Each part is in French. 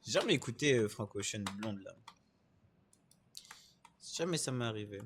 J'ai jamais écouté Frank Ocean Blonde là. Jamais ça m'est arrivé.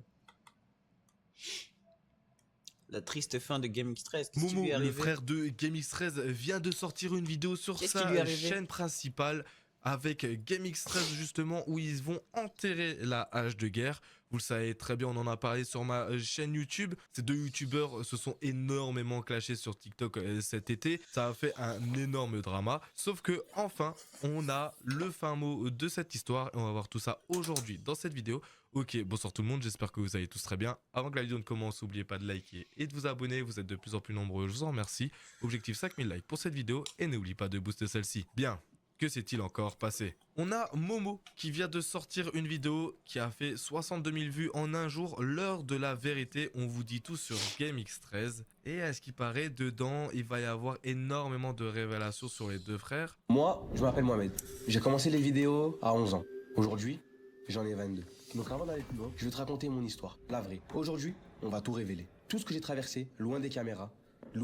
La triste fin de Game X13. Qu'est-ce qui Momo, lui est le arrivé? frère de GameX13, vient de sortir une vidéo sur Qu'est-ce qui lui est sa arrivé? chaîne principale avec GameX13 justement où ils vont enterrer la hache de guerre. Vous le savez très bien, on en a parlé sur ma chaîne YouTube. Ces deux youtubeurs se sont énormément clashés sur TikTok cet été. Ça a fait un énorme drama. Sauf que enfin, on a le fin mot de cette histoire et on va voir tout ça aujourd'hui dans cette vidéo. Ok, bonsoir tout le monde, j'espère que vous allez tous très bien. Avant que la vidéo ne commence, n'oubliez pas de liker et de vous abonner, vous êtes de plus en plus nombreux, je vous en remercie. Objectif 5000 likes pour cette vidéo et n'oublie pas de booster celle-ci. Bien, que s'est-il encore passé? On a Momo qui vient de sortir une vidéo qui a fait 62 000 vues en un jour, l'heure de la vérité, on vous dit tout sur GameX13. Et à ce qui paraît, dedans, il va y avoir énormément de révélations sur les deux frères. Moi, je m'appelle Mohamed. J'ai commencé les vidéos à 11 ans. Aujourd'hui, j'en ai 22. Donc avant d'aller plus loin, je vais te raconter mon histoire, la vraie. Aujourd'hui, on va tout révéler. Tout ce que j'ai traversé, loin des caméras.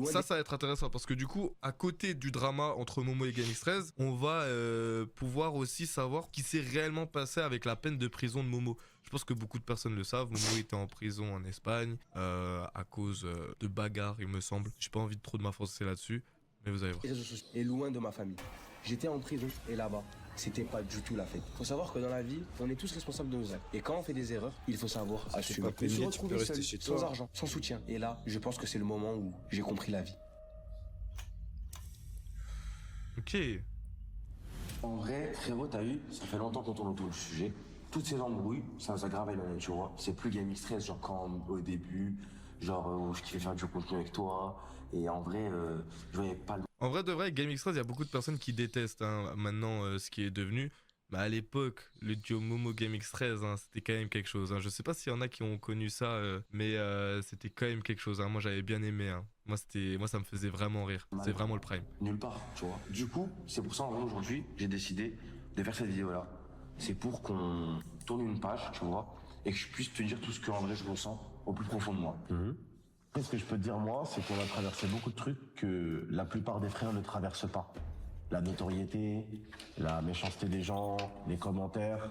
Ça va être intéressant parce que du coup, à côté du drama entre Momo et GameX13, on va pouvoir aussi savoir ce qui s'est réellement passé avec la peine de prison de Momo. Je pense que beaucoup de personnes le savent. Momo était en prison en Espagne à cause de bagarres, il me semble. J'ai pas envie de trop de m'avancer là-dessus, mais vous allez voir. Et loin de ma famille. J'étais en prison et là-bas, c'était pas du tout la fête. Faut savoir que dans la vie, on est tous responsables de nos actes. Et quand on fait des erreurs, il faut savoir assumer. pas pénible, Se tu retrouver peux rester seul, chez sans toi. argent, sans soutien. Et là, je pense que c'est le moment où j'ai compris la vie. Ok. En vrai, frérot, t'as vu, ça fait longtemps qu'on tourne autour du sujet. Toutes ces embrouilles, ça nous a grave éloigné, tu vois. C'est plus GameX13, genre quand au début, genre je kiffais faire du contenu avec toi. Et en vrai, je voyais pas le... En vrai de vrai, GameX13, il y a beaucoup de personnes qui détestent maintenant ce qui est devenu. Mais à l'époque, le duo Momo GameX13, c'était quand même quelque chose. Je sais pas s'il y en a qui ont connu ça, mais c'était quand même quelque chose. Moi, j'avais bien aimé. Moi, ça me faisait vraiment rire. C'est vraiment le prime. Nulle part, tu vois. Du coup, c'est pour ça, en vrai, aujourd'hui, j'ai décidé de faire cette vidéo-là. C'est pour qu'on tourne une page, tu vois, et que je puisse te dire tout ce que, en vrai, je ressens au plus profond de moi. Ce que je peux te dire, moi, c'est qu'on a traversé beaucoup de trucs que la plupart des frères ne traversent pas. La notoriété, la méchanceté des gens, les commentaires.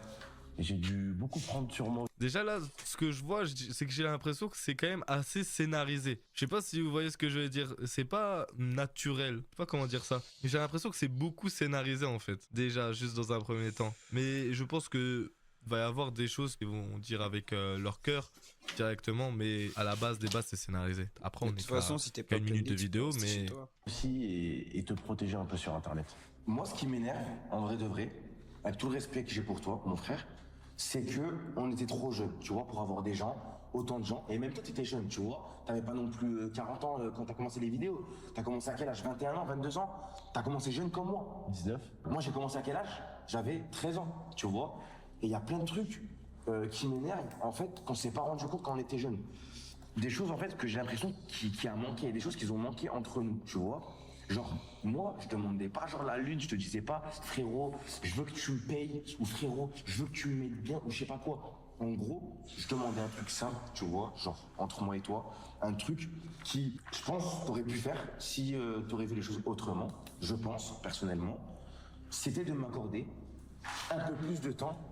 J'ai dû beaucoup prendre sur moi. Déjà là, ce que je vois, c'est que j'ai l'impression que c'est quand même assez scénarisé. Je sais pas si vous voyez ce que je veux dire. C'est pas naturel. Je sais pas comment dire ça. Mais j'ai l'impression que c'est beaucoup scénarisé en fait. Déjà, juste dans un premier temps. Mais je pense que va y avoir des choses qu'ils vont dire avec leur cœur directement, mais à la base des bases c'est scénarisé. Après on De est toute façon, si t'es qu'à pas une minute de pénible, tu peux vidéo, rester chez mais toi. Aussi, et te protéger un peu sur Internet. Moi, ce qui m'énerve, en vrai de vrai, avec tout le respect que j'ai pour toi, mon frère, c'est que on était trop jeunes, tu vois, pour avoir des gens, autant de gens. Et même toi, t'étais jeune, tu vois. T'avais pas non plus 40 ans quand t'as commencé les vidéos. T'as commencé à quel âge? 21 ans, 22 ans? T'as commencé jeune comme moi. 19. Moi, j'ai commencé à quel âge? J'avais 13 ans, tu vois. Et il y a plein de trucs qui m'énervent, en fait, qu'on s'est pas rendu compte quand on était jeune. Des choses, en fait, que j'ai l'impression qui a manqué. Des choses qui ont manqué entre nous, tu vois. Genre, moi, je demandais pas, genre, la lune, je te disais pas, frérot, je veux que tu me payes, ou frérot, je veux que tu me mettes bien, ou je sais pas quoi. En gros, je demandais un truc simple, tu vois, genre, entre moi et toi, un truc qui, je pense, t'aurais pu faire si t'aurais vu les choses autrement, je pense, personnellement. C'était de m'accorder un peu plus de temps,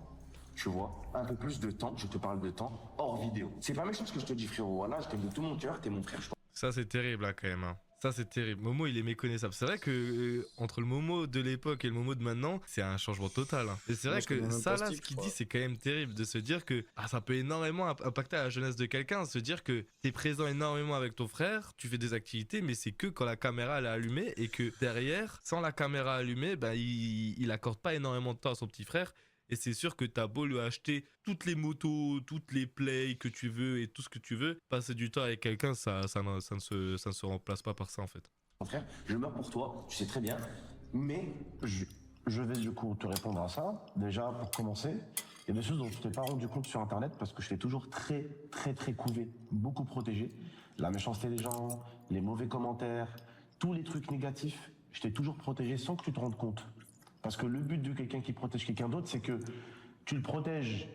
tu vois, un peu plus de temps, je te parle de temps, hors vidéo. C'est pas méchant ce que je te dis, frérot, voilà, je t'aime de tout mon cœur, t'es mon frère, je ça c'est terrible là quand même. Ça c'est terrible. Momo il est méconnaissable. C'est vrai que entre le Momo de l'époque et le Momo de maintenant, c'est un changement total. Et c'est vrai je connais que même ça pas ce là, type, ce je qu'il crois. dit, c'est quand même terrible de se dire que ça peut énormément impacter la jeunesse de quelqu'un. Se dire que t'es présent énormément avec ton frère, tu fais des activités, mais c'est que quand la caméra elle est allumée et que derrière, sans la caméra allumée, il accorde pas énormément de temps à son petit frère. Et c'est sûr que t'as beau lui acheter toutes les motos, toutes les plays que tu veux et tout ce que tu veux, passer du temps avec quelqu'un, ça ne se remplace pas par ça en fait. mon frère, je meurs pour toi, tu sais très bien, mais Je vais du coup te répondre à ça. Déjà, pour commencer, il y a des choses dont tu t'es pas rendu compte sur Internet parce que je t'ai toujours très couvé, beaucoup protégé. La méchanceté des gens, les mauvais commentaires, tous les trucs négatifs, je t'ai toujours protégé sans que tu te rendes compte. Parce que le but de quelqu'un qui protège quelqu'un d'autre, c'est que tu le protèges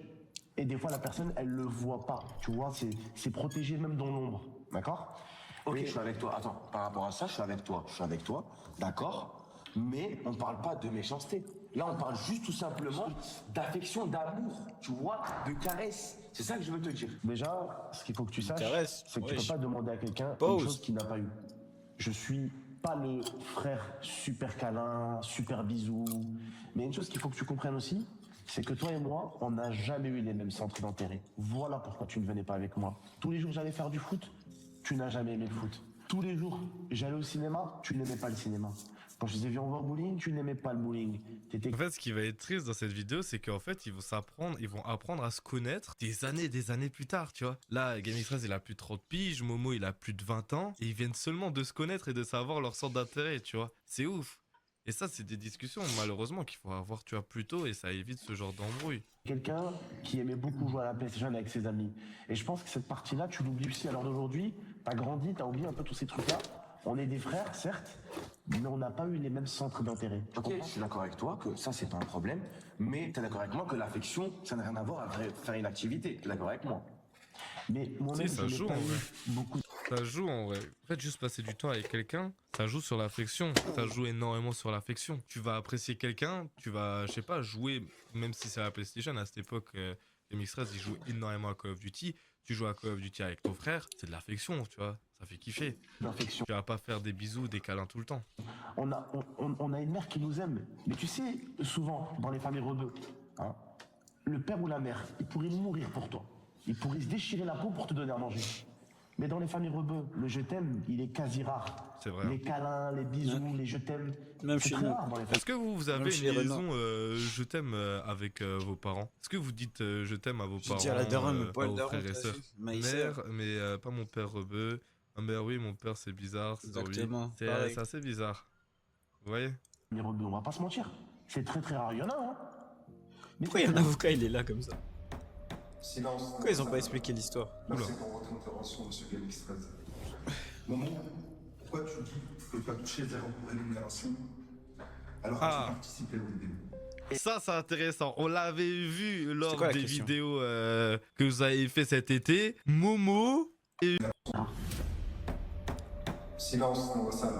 et des fois la personne, elle le voit pas. Tu vois, c'est protégé même dans l'ombre. D'accord? ok, je suis avec toi. Attends, par rapport à ça, je suis avec toi, d'accord. Mais on parle pas de méchanceté. Là, on parle juste tout simplement d'affection, d'amour, tu vois, de caresse. C'est ça que je veux te dire. Déjà, ce qu'il faut que tu saches, caresse, c'est que tu wesh. peux pas demander à quelqu'un Pause. une chose qu'il n'a pas eu. Je suis pas le frère super câlin, super bisou. Mais une chose qu'il faut que tu comprennes aussi, c'est que toi et moi, on n'a jamais eu les mêmes centres d'intérêt. Voilà pourquoi tu ne venais pas avec moi. Tous les jours, j'allais faire du foot, tu n'as jamais aimé le foot. Tous les jours, j'allais au cinéma, tu n'aimais pas le cinéma. Quand je disais viens on va au bowling, tu n'aimais pas le bowling. T'étais En fait, ce qui va être triste dans cette vidéo, c'est qu'en fait, ils vont apprendre à se connaître des années plus tard, tu vois. Là, GameX13, il a plus de 30 piges, Momo, il a plus de 20 ans, et ils viennent seulement de se connaître et de savoir leur centre d'intérêt, tu vois. C'est ouf. Et ça, c'est des discussions, malheureusement, qu'il faut avoir, tu vois, plus tôt, et ça évite ce genre d'embrouille. quelqu'un qui aimait beaucoup jouer à la PlayStation avec ses amis. Et je pense que cette partie-là, tu l'oublies aussi à l'heure d'aujourd'hui. T'as grandi, t'as oublié un peu tous ces trucs-là. On est des frères, certes, mais on n'a pas eu les mêmes centres d'intérêt. Tu Ok, comprends je suis d'accord avec toi que ça, c'est pas un problème. Mais tu es d'accord avec moi que l'affection, ça n'a rien à voir avec faire une activité. Tu es d'accord avec moi? Mais moi-même, Si, ça je n'ai joue, pas en vrai. eu beaucoup. Ça joue en vrai. En fait, juste passer du temps avec quelqu'un, ça joue sur l'affection. Ça joue énormément sur l'affection. Tu vas apprécier quelqu'un, tu vas, je sais pas, jouer, même si c'est à la PlayStation, à cette époque, MX13, il joue énormément à Call of Duty. Tu joues à Call of Duty avec ton frère, c'est de l'affection, tu vois. Ça fait kiffer. D'infection. Tu vas pas faire des bisous, des câlins tout le temps. On a une mère qui nous aime. Mais tu sais, souvent, dans les familles rebeux, hein, le père ou la mère, il pourrait mourir pour toi. Il pourrait se déchirer la peau pour te donner à manger. Mais dans les familles rebeux, le je t'aime, il est quasi rare. C'est vrai. Les câlins, les bisous, les je t'aime. Même C'est chez très nous. rare dans les familles. Est-ce que vous avez Même chez une les liaison je t'aime avec vos parents? Est-ce que vous dites je t'aime à vos Je parents, dis à la daronne, mais pas à le vos daron. frères et t'as sœurs? vu. Maïseur. Mère, mais pas mon père rebeu. Ah mère, oui, mon père c'est bizarre. C'est dans lui. Exactement, C'est pareil. c'est assez bizarre. Vous voyez? Les rebeux, on va pas se mentir. C'est très très rare. Il y en a, hein. Mais Pourquoi il y a un avocat, il est là comme ça? Silence. Pourquoi ils ont pas expliqué l'histoire? Merci pour votre intervention, monsieur GameX13. Maman, pourquoi tu dis que tu as touché zéro rémunération alors que Ah. tu participais aux vidéos? Ça, c'est intéressant. On l'avait vu lors quoi la des question? vidéos que vous avez fait cet été. Momo. Silence dans la salle.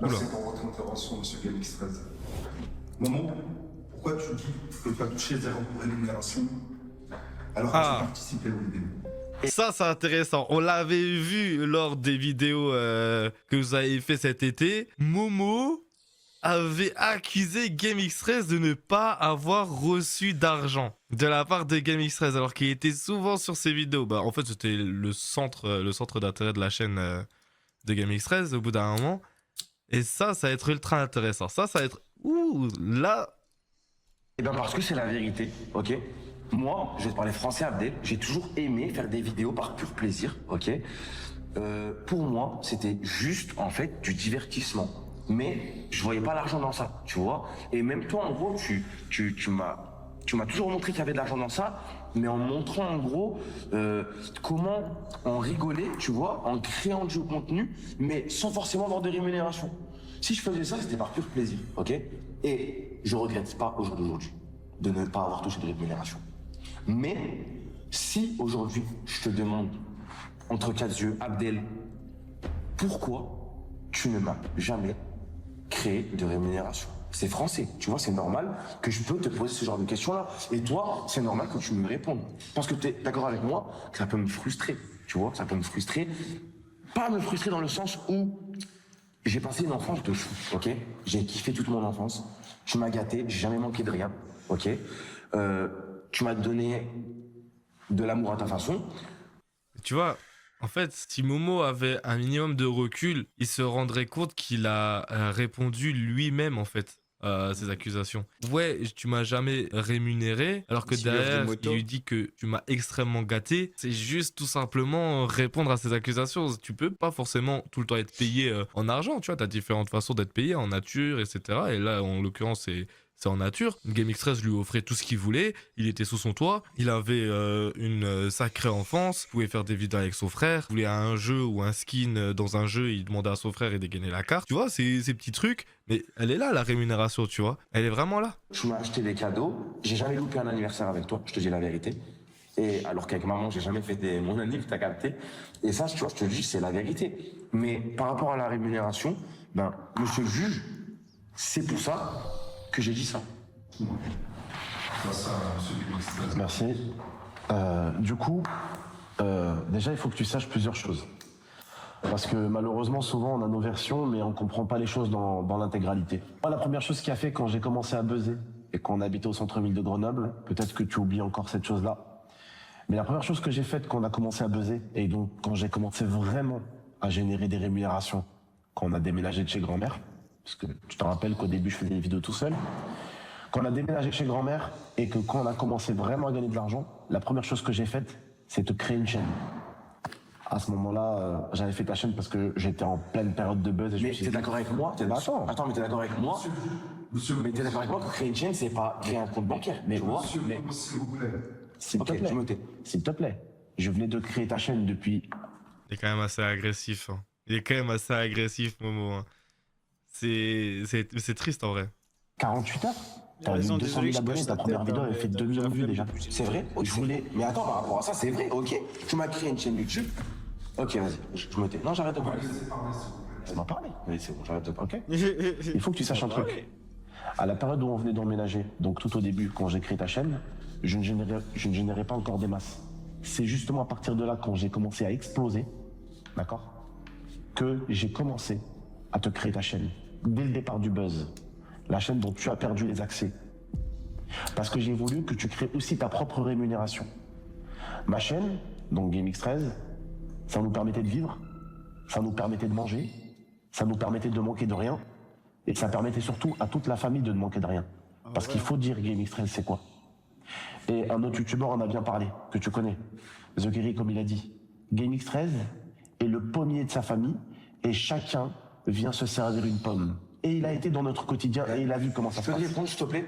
Merci pour votre intervention, monsieur GameX13. Maman, pourquoi tu dis que tu as touché zéro rémunération alors que Ah. tu participais aux vidéos? Ça, c'est intéressant. On l'avait vu lors des vidéos que vous avez fait cet été. Momo avait accusé GameX13 de ne pas avoir reçu d'argent de la part de GameX13, alors qu'il était souvent sur ses vidéos. Bah, en fait, c'était le centre d'intérêt de la chaîne de GameX13 au bout d'un moment. Et ça va être ultra intéressant. Ça va être... Ouh, là... Eh bien parce que c'est la vérité, ok? Moi, je vais te parler français, Abdel. J'ai toujours aimé faire des vidéos par pur plaisir, ok? Pour moi, c'était juste, en fait, du divertissement. Mais je voyais pas l'argent dans ça, tu vois? Et même toi, en gros, tu m'as toujours montré qu'il y avait de l'argent dans ça, mais en montrant, en gros, comment en rigoler, tu vois, en créant du contenu, mais sans forcément avoir de rémunération. Si je faisais ça, c'était par pur plaisir, ok? Et je regrette pas au jour d'aujourd'hui de ne pas avoir touché de rémunération. Mais si aujourd'hui je te demande entre quatre yeux, Abdel, pourquoi tu ne m'as jamais créé de rémunération? C'est français, tu vois, c'est normal que je peux te poser ce genre de questions-là. Et toi, c'est normal que tu me répondes. Parce que tu es d'accord avec moi que ça peut me frustrer, tu vois, ça peut me frustrer. Pas me frustrer dans le sens où j'ai passé une enfance de fou, ok? J'ai kiffé toute mon enfance. Tu m'as gâté, j'ai jamais manqué de rien, ok? Tu m'as donné de l'amour à ta façon. Tu vois, en fait, si Momo avait un minimum de recul, il se rendrait compte qu'il a répondu lui-même, en fait, à ces accusations. Ouais, tu m'as jamais rémunéré, alors que S'il lui offre des derrière, motos. il lui dit que tu m'as extrêmement gâté. C'est juste tout simplement répondre à ces accusations. Tu peux pas forcément tout le temps être payé en argent, tu vois, t'as différentes façons d'être payé, en nature, etc. Et là, en l'occurrence, c'est en nature. GameX13 lui offrait tout ce qu'il voulait. Il était sous son toit. Il avait une sacrée enfance. Il pouvait faire des vidéos avec son frère. Il voulait un jeu ou un skin dans un jeu. Il demandait à son frère et dégainait la carte. Tu vois, ces petits trucs. Mais elle est là, la rémunération, tu vois. Elle est vraiment là. Tu m'as acheté des cadeaux. J'ai jamais loupé un anniversaire avec toi, je te dis la vérité. Et alors qu'avec maman, j'ai jamais fêté mon anniversaire, t'as capté. Et ça, tu vois, je te dis, c'est la vérité. Mais par rapport à la rémunération, ben, monsieur le juge, C'est pour ça que j'ai dit ça. Grâce à monsieur Gaming 13. Merci. Du coup, déjà, il faut que tu saches plusieurs choses. Parce que malheureusement, souvent, on a nos versions, mais on comprend pas les choses dans l'intégralité. Moi, la première chose qui a fait quand j'ai commencé à buzzer et qu'on habitait au centre-ville de Grenoble, peut-être que tu oublies encore cette chose-là, mais la première chose que j'ai faite quand on a commencé à buzzer, et donc quand j'ai commencé vraiment à générer des rémunérations, quand on a déménagé de chez grand-mère, parce que tu te rappelles qu'au début, je faisais des vidéos tout seul, quand on a déménagé chez grand-mère et que quand on a commencé vraiment à gagner de l'argent, la première chose que j'ai faite, c'est de créer une chaîne. À ce moment-là, j'avais fait ta chaîne parce que j'étais en pleine période de buzz. Et je Mais me suis t'es dit, d'accord avec moi? Attends, mais t'es d'accord avec moi? Mais t'es d'accord avec moi que créer une chaîne, c'est pas créer un compte bancaire? Mais tu vois? Mais S'il vous plaît. s'il te ok, plaît, je me tais. s'il te plaît, je venais de créer ta chaîne depuis. Il est quand même assez agressif. Hein. Il est quand même assez agressif, Momo. Hein. C'est triste en vrai. 48 heures. Il a T'as eu raison, 200 désolé 000 que je abonnés, passe ta la première tête, vidéo hein, avait fait mais 2 millions de vues déjà. C'est vrai? Je voulais. Mais attends, par rapport à ça, c'est vrai, ok. Tu m'as créé une chaîne YouTube. Ok, vas-y, je me tais. Non, j'arrête de parler. Tu m'as parlé. Oui, c'est bon, j'arrête de parler. Ok. Il faut que tu saches un truc. À la période où on venait d'emménager, donc tout au début, quand j'ai créé ta chaîne, je ne générais pas encore des masses. C'est justement à partir de là, quand j'ai commencé à exploser, d'accord, que j'ai commencé à te créer ta chaîne. Dès le départ du buzz. La chaîne dont tu as perdu les accès. Parce que j'ai voulu que tu crées aussi ta propre rémunération. Ma chaîne, donc GameX13, ça nous permettait de vivre, ça nous permettait de manger, ça nous permettait de manquer de rien, et ça permettait surtout à toute la famille de ne manquer de rien. Parce qu'il faut dire GameX13 c'est quoi. Et un autre youtubeur en a bien parlé, que tu connais, The Kerry, comme il a dit. GameX13 est le pommier de sa famille, et chacun vient se servir une pomme. Et il a été dans notre quotidien, et il a vu comment ça Tu se peux te passe. répondre, s'il te plaît?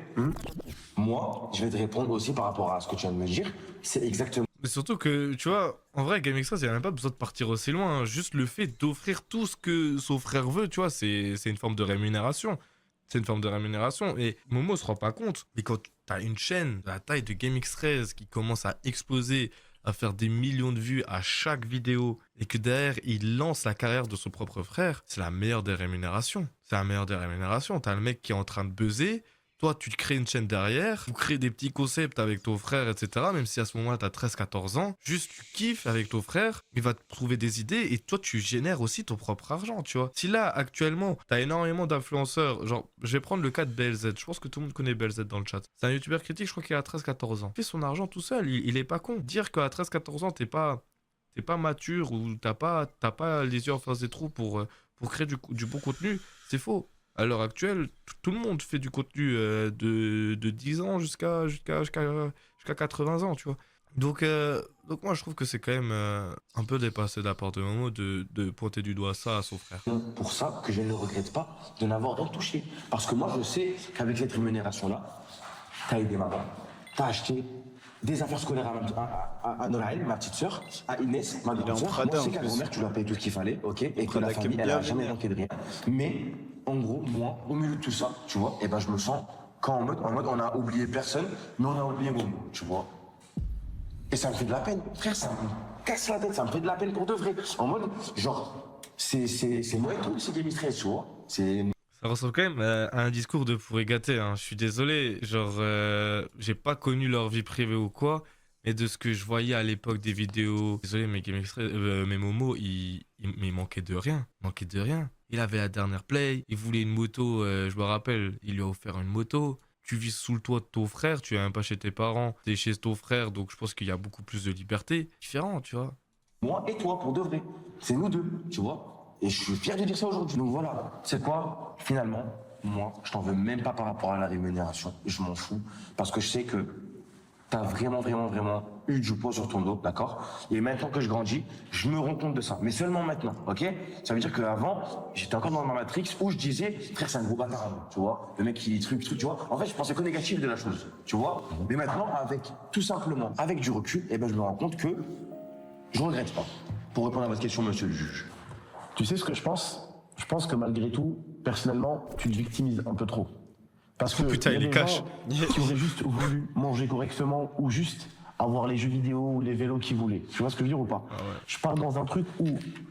Moi, je vais te répondre aussi par rapport à ce que tu viens de me dire. C'est exactement Mais surtout que, tu vois, en vrai, GameX13, il n'y a même pas besoin de partir aussi loin. Hein. Juste le fait d'offrir tout ce que son frère veut, tu vois, c'est une forme de rémunération. C'est une forme de rémunération. Et Momo se rend pas compte. Mais quand tu as une chaîne de la taille de GameX13 qui commence à exploser, à faire des millions de vues à chaque vidéo, et que derrière, il lance la carrière de son propre frère, c'est la meilleure des rémunérations. C'est la meilleure des rémunérations. T'as le mec qui est en train de buzzer. Toi, tu te crées une chaîne derrière, vous créez des petits concepts avec ton frère, etc. Même si à ce moment-là, t'as 13-14 ans, juste tu kiffes avec ton frère, il va te trouver des idées et toi, tu génères aussi ton propre argent, tu vois. Si là, actuellement, t'as énormément d'influenceurs, genre, je vais prendre le cas de BLZ, je pense que tout le monde connaît BLZ dans le chat. C'est un youtubeur critique, je crois qu'il a 13-14 ans. Il fait son argent tout seul, il est pas con. Dire qu'à 13-14 ans, t'es pas mature ou t'as pas les yeux en face des trous pour créer du bon contenu, c'est faux. À l'heure actuelle, tout le monde fait du contenu de 10 ans jusqu'à 80 ans, tu vois. Donc moi, je trouve que c'est quand même un peu dépassé de la part de Momo de pointer du doigt ça à son frère. pour ça que je ne regrette pas de n'avoir rien touché. Parce que moi, je sais qu'avec cette rémunération-là, t'as aidé maman. T'as acheté des affaires scolaires à Noraël, ma petite sœur, à Inès, ma grande sœur. Prada, Moi, je sais en qu'à plus. grand-mère, tu lui as payé tout ce qu'il fallait, ok, et que Prada la qui famille, aime elle a bien jamais venir. manqué de rien. Mais, en gros, moi, au milieu de tout ça, tu vois, et ben, je me sens quand en mode, on a oublié personne, mais on a oublié Momo, tu vois. Et ça me fait de la peine, frère, ça me casse la tête, ça me fait de la peine pour de vrai. En mode, genre, c'est moi et tout, c'est GameX13, tu vois. C'est Ça ressemble quand même à un discours de pourri gâté, hein. Je suis désolé, genre, j'ai pas connu leur vie privée ou quoi, mais de ce que je voyais à l'époque des vidéos, désolé, mais mais Momo, il manquait de rien. Il manquait de rien. Il avait la dernière play, il voulait une moto, je me rappelle, il lui a offert une moto. Tu vis sous le toit de ton frère, tu es même pas chez tes parents, t'es chez ton frère, donc je pense qu'il y a beaucoup plus de liberté. Différent, tu vois. moi et toi, pour de vrai. C'est nous deux, tu vois. Et je suis fier de dire ça aujourd'hui. Donc voilà, c'est quoi, finalement, moi, je t'en veux même pas par rapport à la rémunération. Je m'en fous. Parce que je sais que t'as vraiment eu du poids sur ton dos, d'accord? Et maintenant que je grandis, je me rends compte de ça. Mais seulement maintenant, ok? Ça veut dire qu'avant, j'étais encore dans ma matrix où je disais, frère, c'est un gros bâtard, tu vois? Le mec qui truc, tu vois? En fait, je pensais que négatif de la chose, tu vois? Mais maintenant, tout simplement, avec du recul, eh ben, je me rends compte que je regrette pas. Pour répondre à votre question, monsieur le juge. Tu sais ce que je pense? Je pense que malgré tout, personnellement, tu te victimises un peu trop. Parce que putain, y a il est des cash. gens qui auraient juste voulu manger correctement ou juste avoir les jeux vidéo ou les vélos qu'il voulait. Tu vois ce que je veux dire ou pas? Je parle dans un truc où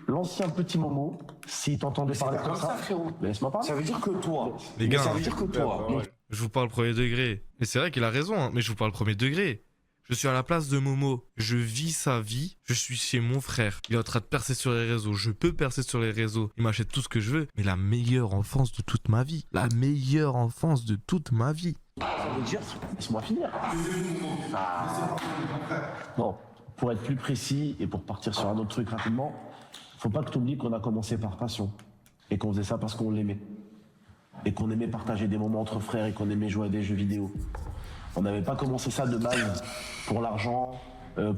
l'ancien petit Momo, s'il t'entendait parler comme ça, frérot. mais laisse-moi parler. Ça veut dire que toi. Les mais gars, ça veut dire que toi. je vous parle premier degré. Mais c'est vrai qu'il a raison, hein, mais je vous parle premier degré. Je suis à la place de Momo. Je vis sa vie. Je suis chez mon frère. Il est en train de percer sur les réseaux. Je peux percer sur les réseaux. Il m'achète tout ce que je veux. Mais la meilleure enfance de toute ma vie. La meilleure enfance de toute ma vie. Ça veut dire, laisse-moi finir. Bon, pour être plus précis et pour partir sur un autre truc rapidement, faut pas que tu oublies qu'on a commencé par passion et qu'on faisait ça parce qu'on l'aimait et qu'on aimait partager des moments entre frères et qu'on aimait jouer à des jeux vidéo. On n'avait pas commencé ça de base pour l'argent,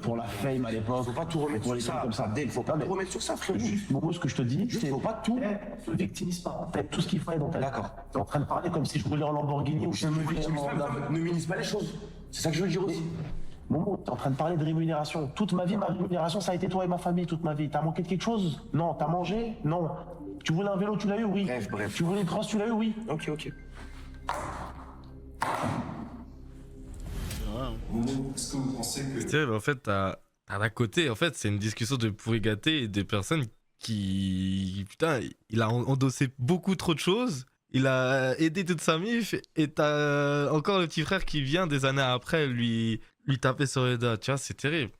pour la fame à l'époque. Faut pas tout remettre pour les sur trucs ça. comme ça. Abdel, faut pas Non, mais tout remettre sur ça, frérot. Juste, Momo, ce que je te dis, Juste, c'est faut pas tout. ne victimise pas. Fais tout ce qu'il faut dans ta. D'accord. T'es en train de parler comme si je roulais en Lamborghini ou Je ne minimise pas les choses. C'est ça que je veux dire aussi. Momo, t'es en train de parler de rémunération. Toute ma vie, ma rémunération, ça a été toi et ma famille, toute ma vie. T'as manqué de quelque chose? Non. T'as mangé? Non. Tu voulais un vélo, tu l'as eu? Oui. Bref. Tu voulais une crosse, tu l'as eu? Oui. Ok. Est-ce que vous pensez que... Tu sais, en fait, t'as d'un côté, en fait, c'est une discussion de pourri gâté et des personnes qui... Putain, il a endossé beaucoup trop de choses. Il a aidé toute sa mif et t'as encore le petit frère qui vient des années après lui taper sur les doigts. Tu vois, c'est terrible.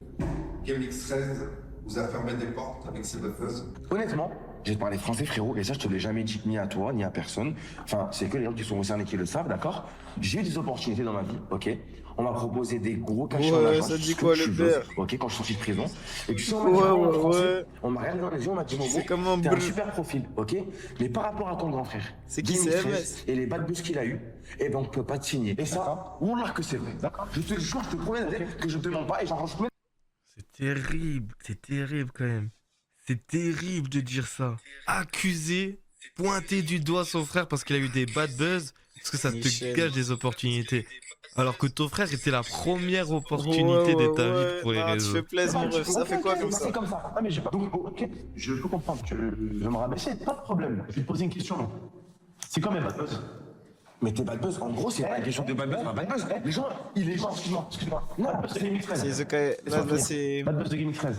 GameX13 vous a fermé des portes avec ses buffers. Honnêtement, j'ai parlé français, frérot, et ça, je te l'ai jamais dit ni à toi, ni à personne. Enfin, c'est que les gens qui sont concernés qui le savent, d'accord? J'ai eu des opportunités dans ma vie, ok? On m'a proposé des gros cachets en agence. ça dit quoi, le père? Ok, quand je suis sorti de prison. Et tu sais, on m'a dit en français, ouais. on m'a regardé dans les yeux, on m'a dit, Momo, C'est comme un t'as un brûle. super profil, ok? Mais par rapport à ton grand frère, C'est qui, Game c'est 13 et les bad buzz qu'il a eu, eh ben, on peut pas te signer. Et ça, Wallah que c'est vrai. D'accord. Je te le jure, je te promets que je te mens pas et j'en range même. C'est terrible quand même. C'est terrible de dire ça. Accuser, pointer du doigt son frère parce qu'il a eu des bad buzz, parce que ça te Michel. gâche des opportunités. Alors que ton frère était la première opportunité de ta vie pour les Tu réseaux. fais plaisir, mon ref. Ça fait quoi comme ça? C'est comme ça. Ah, mais j'ai pas. Donc, ok, je peux comprendre. Tu veux me rabaisser? Pas de problème. Je vais te poser une question. Non. C'est quoi mes bad buzz? Mais tes bad buzz, en gros, c'est pas une question de bad buzz, bad buzz. Les gens, Excuse-moi. Bad buzz de Gaming 13. C'est Zokai. Là, c'est. Bad buzz de Gaming 13.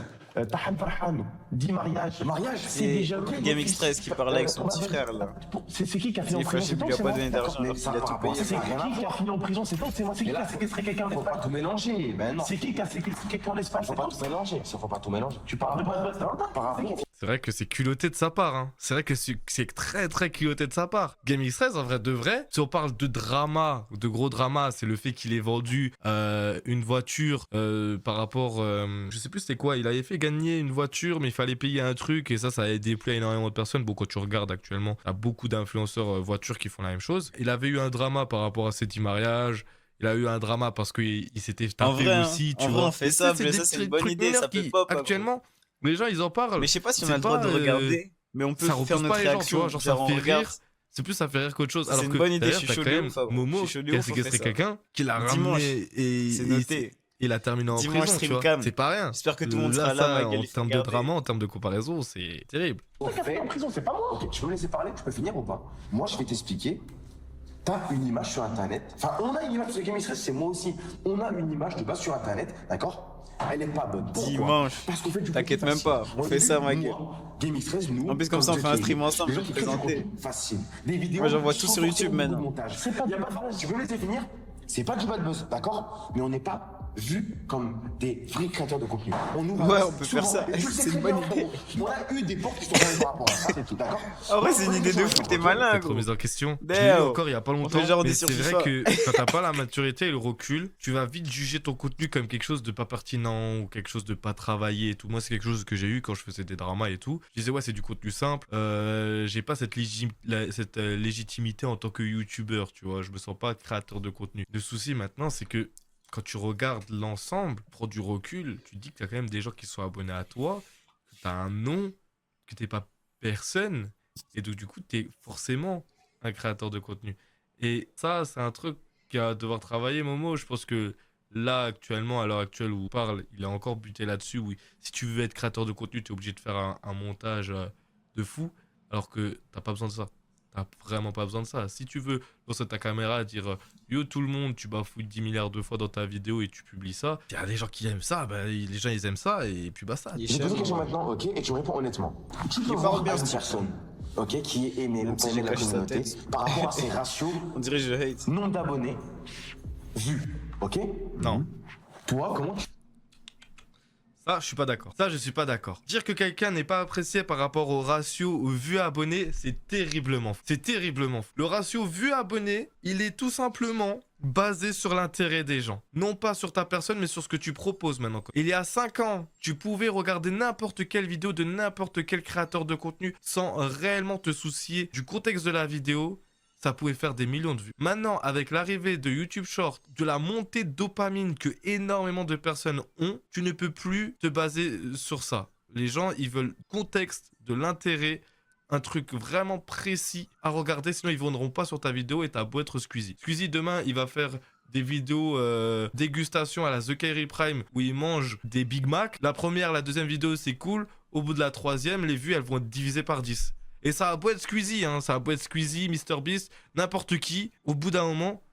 Tahan Farhan, 10 mariages. Mariage, c'est déjà. Game X13 qui parlait avec son petit frère là. C'est qui qui a fini en Il prison? fâché, il lui a pas donné d'argent alors qu'il a tout payé. C'est qui qui a fini en prison? C'est toi ou c'est moi? C'est qui qui a séquestré quelqu'un en faut pas Espagne? tout mélanger. Ben non. C'est qui qui a séquestré quelqu'un en Espagne? Faut pas tout mélanger. Ça faut pas tout mélanger. Tu parles de bad buzz, Par rapport. C'est vrai que c'est culotté de sa part. Hein. C'est vrai que c'est très très culotté de sa part. Game X13, en vrai de vrai, si on parle de drama, de gros drama, c'est le fait qu'il ait vendu une voiture par rapport... je sais plus c'était quoi, il avait fait gagner une voiture mais il fallait payer un truc et ça a déployé énormément de personnes. Bon, quand tu regardes actuellement, il y a beaucoup d'influenceurs voitures qui font la même chose. Il avait eu un drama par rapport à ses 10 mariages. Il a eu un drama parce qu'il s'était En tapé vrai, hein, aussi, tu en vrai, vois. on fait ça, C'est mais des ça, c'est une petits bonne trucs idée, mineurs ça fait qui, pop, après. actuellement, les gens, ils en parlent. Mais je sais pas si on C'est a le droit pas, de regarder, mais on peut ça faire repousse notre pas les gens, tu réaction. vois, genre ça on fait regarde. rire. C'est plus ça fait rire qu'autre chose. C'est Alors une que bonne idée, d'ailleurs, je suis t'as chaud quand de même ouf, Fabien. Momo Je suis chaud de qui a ouf, on fait séquestré ça. quelqu'un, qui l'a Dimanche, ramené et c'est noté. il a terminé en Dimanche, prison, tu vois. Streamcam. C'est pas rien. J'espère que tout le monde sera là, ça, Magal, en il faut termes de regarder. drama, en termes de comparaison, c'est terrible. Qui a fait en prison? C'est pas moi. Ok, tu peux me laisser parler? Je peux finir ou pas? Moi, je vais t'expliquer. T'as une image sur Internet. Enfin, on a une image sur Game X13, c'est moi aussi. On a une image de base sur Internet, d'accord? Elle est pas bonne. Pourquoi? Dimanche. Parce qu'on fait du T'inquiète contenu même pas, facile. on fait ça, ma gueule. Game X13, nous. En plus, comme ça, on fait un stream ensemble, Les gens je qui vais créent du présenter. contenu facile. Des vidéos. Moi, j'en vois tout sans sur YouTube forcément beaucoup de maintenant. montage. C'est pas Y a du pas- bad buzz. Tu peux me laisser finir? C'est pas du bad buzz, d'accord? Mais on n'est pas vus comme des vrais créateurs de contenu. On nous Ouais, on peut faire souvent, ça. et tu le sais C'est très une bonne bien, frérot. On a eu des portes qui sont fermées par rapport à ça, c'est tout, d'accord? En vrai, c'est une idée de fou, t'es malin, Cette gros. remise en question. Je Damn. l'ai eu encore il y a pas longtemps. fait genre Mais des c'est sur vrai FIFA. que quand t'as pas la maturité et le recul, tu vas vite juger ton contenu comme quelque chose de pas pertinent ou quelque chose de pas travaillé et tout. Moi, c'est quelque chose que j'ai eu quand je faisais des dramas et tout. Je disais, ouais, c'est du contenu simple. J'ai pas cette légitimité en tant que youtubeur, tu vois. Je me sens pas créateur de contenu. Le souci maintenant, c'est que quand tu regardes l'ensemble, prends du recul, tu te dis qu'il y a quand même des gens qui sont abonnés à toi, que t'as un nom, que t'es pas personne. Et donc, du coup, tu es forcément un créateur de contenu. Et ça, c'est un truc qui va devoir travailler, Momo. Je pense que là, actuellement, à l'heure actuelle où on parle, il a encore buté là-dessus. Oui, si tu veux être créateur de contenu, tu es obligé de faire un montage de fou, alors que t'as pas besoin de ça. T'as vraiment pas besoin de ça. Si tu veux lancer ta caméra, dire Yo, tout le monde, tu bafouilles 10 milliards de fois dans ta vidéo et tu publies ça. Il y a des gens qui aiment ça, bah, les gens ils aiment ça et puis basta. Il est Je vais te poser cher, une question hein. maintenant, ok, et tu me réponds honnêtement. Tu peux Il voir parle bien, une ce personne, ok, qui est aimée Même ou si pas aimée de la j'ai caché sa communauté tête. par rapport à ses ratios, On dirait que je hate. nombre d'abonnés, vues, ok? Non. Toi, comment tu... Ça, je suis pas d'accord. Ça, je suis pas d'accord. Dire que quelqu'un n'est pas apprécié par rapport au ratio vues-abonnés, c'est terriblement fou. C'est terriblement fou. Le ratio vues-abonnés, il est tout simplement basé sur l'intérêt des gens. Non pas sur ta personne, mais sur ce que tu proposes maintenant. Il y a 5 ans, tu pouvais regarder n'importe quelle vidéo de n'importe quel créateur de contenu sans réellement te soucier du contexte de la vidéo. Ça pouvait faire des millions de vues. Maintenant, avec l'arrivée de YouTube Short, de la montée de dopamine que énormément de personnes ont, tu ne peux plus te baser sur ça. Les gens, ils veulent contexte, de l'intérêt, un truc vraiment précis à regarder, sinon ils ne viendront pas sur ta vidéo et t'as beau être Squeezie. Squeezie, demain, il va faire des vidéos dégustation à la The Kairi Prime où il mange des Big Mac. La première, la deuxième vidéo, c'est cool. Au bout de la troisième, les vues, elles vont être divisées par 10. Et ça a beau être Squeezie, hein, ça a beau être Squeezie, MrBeast, n'importe qui, au bout d'un moment,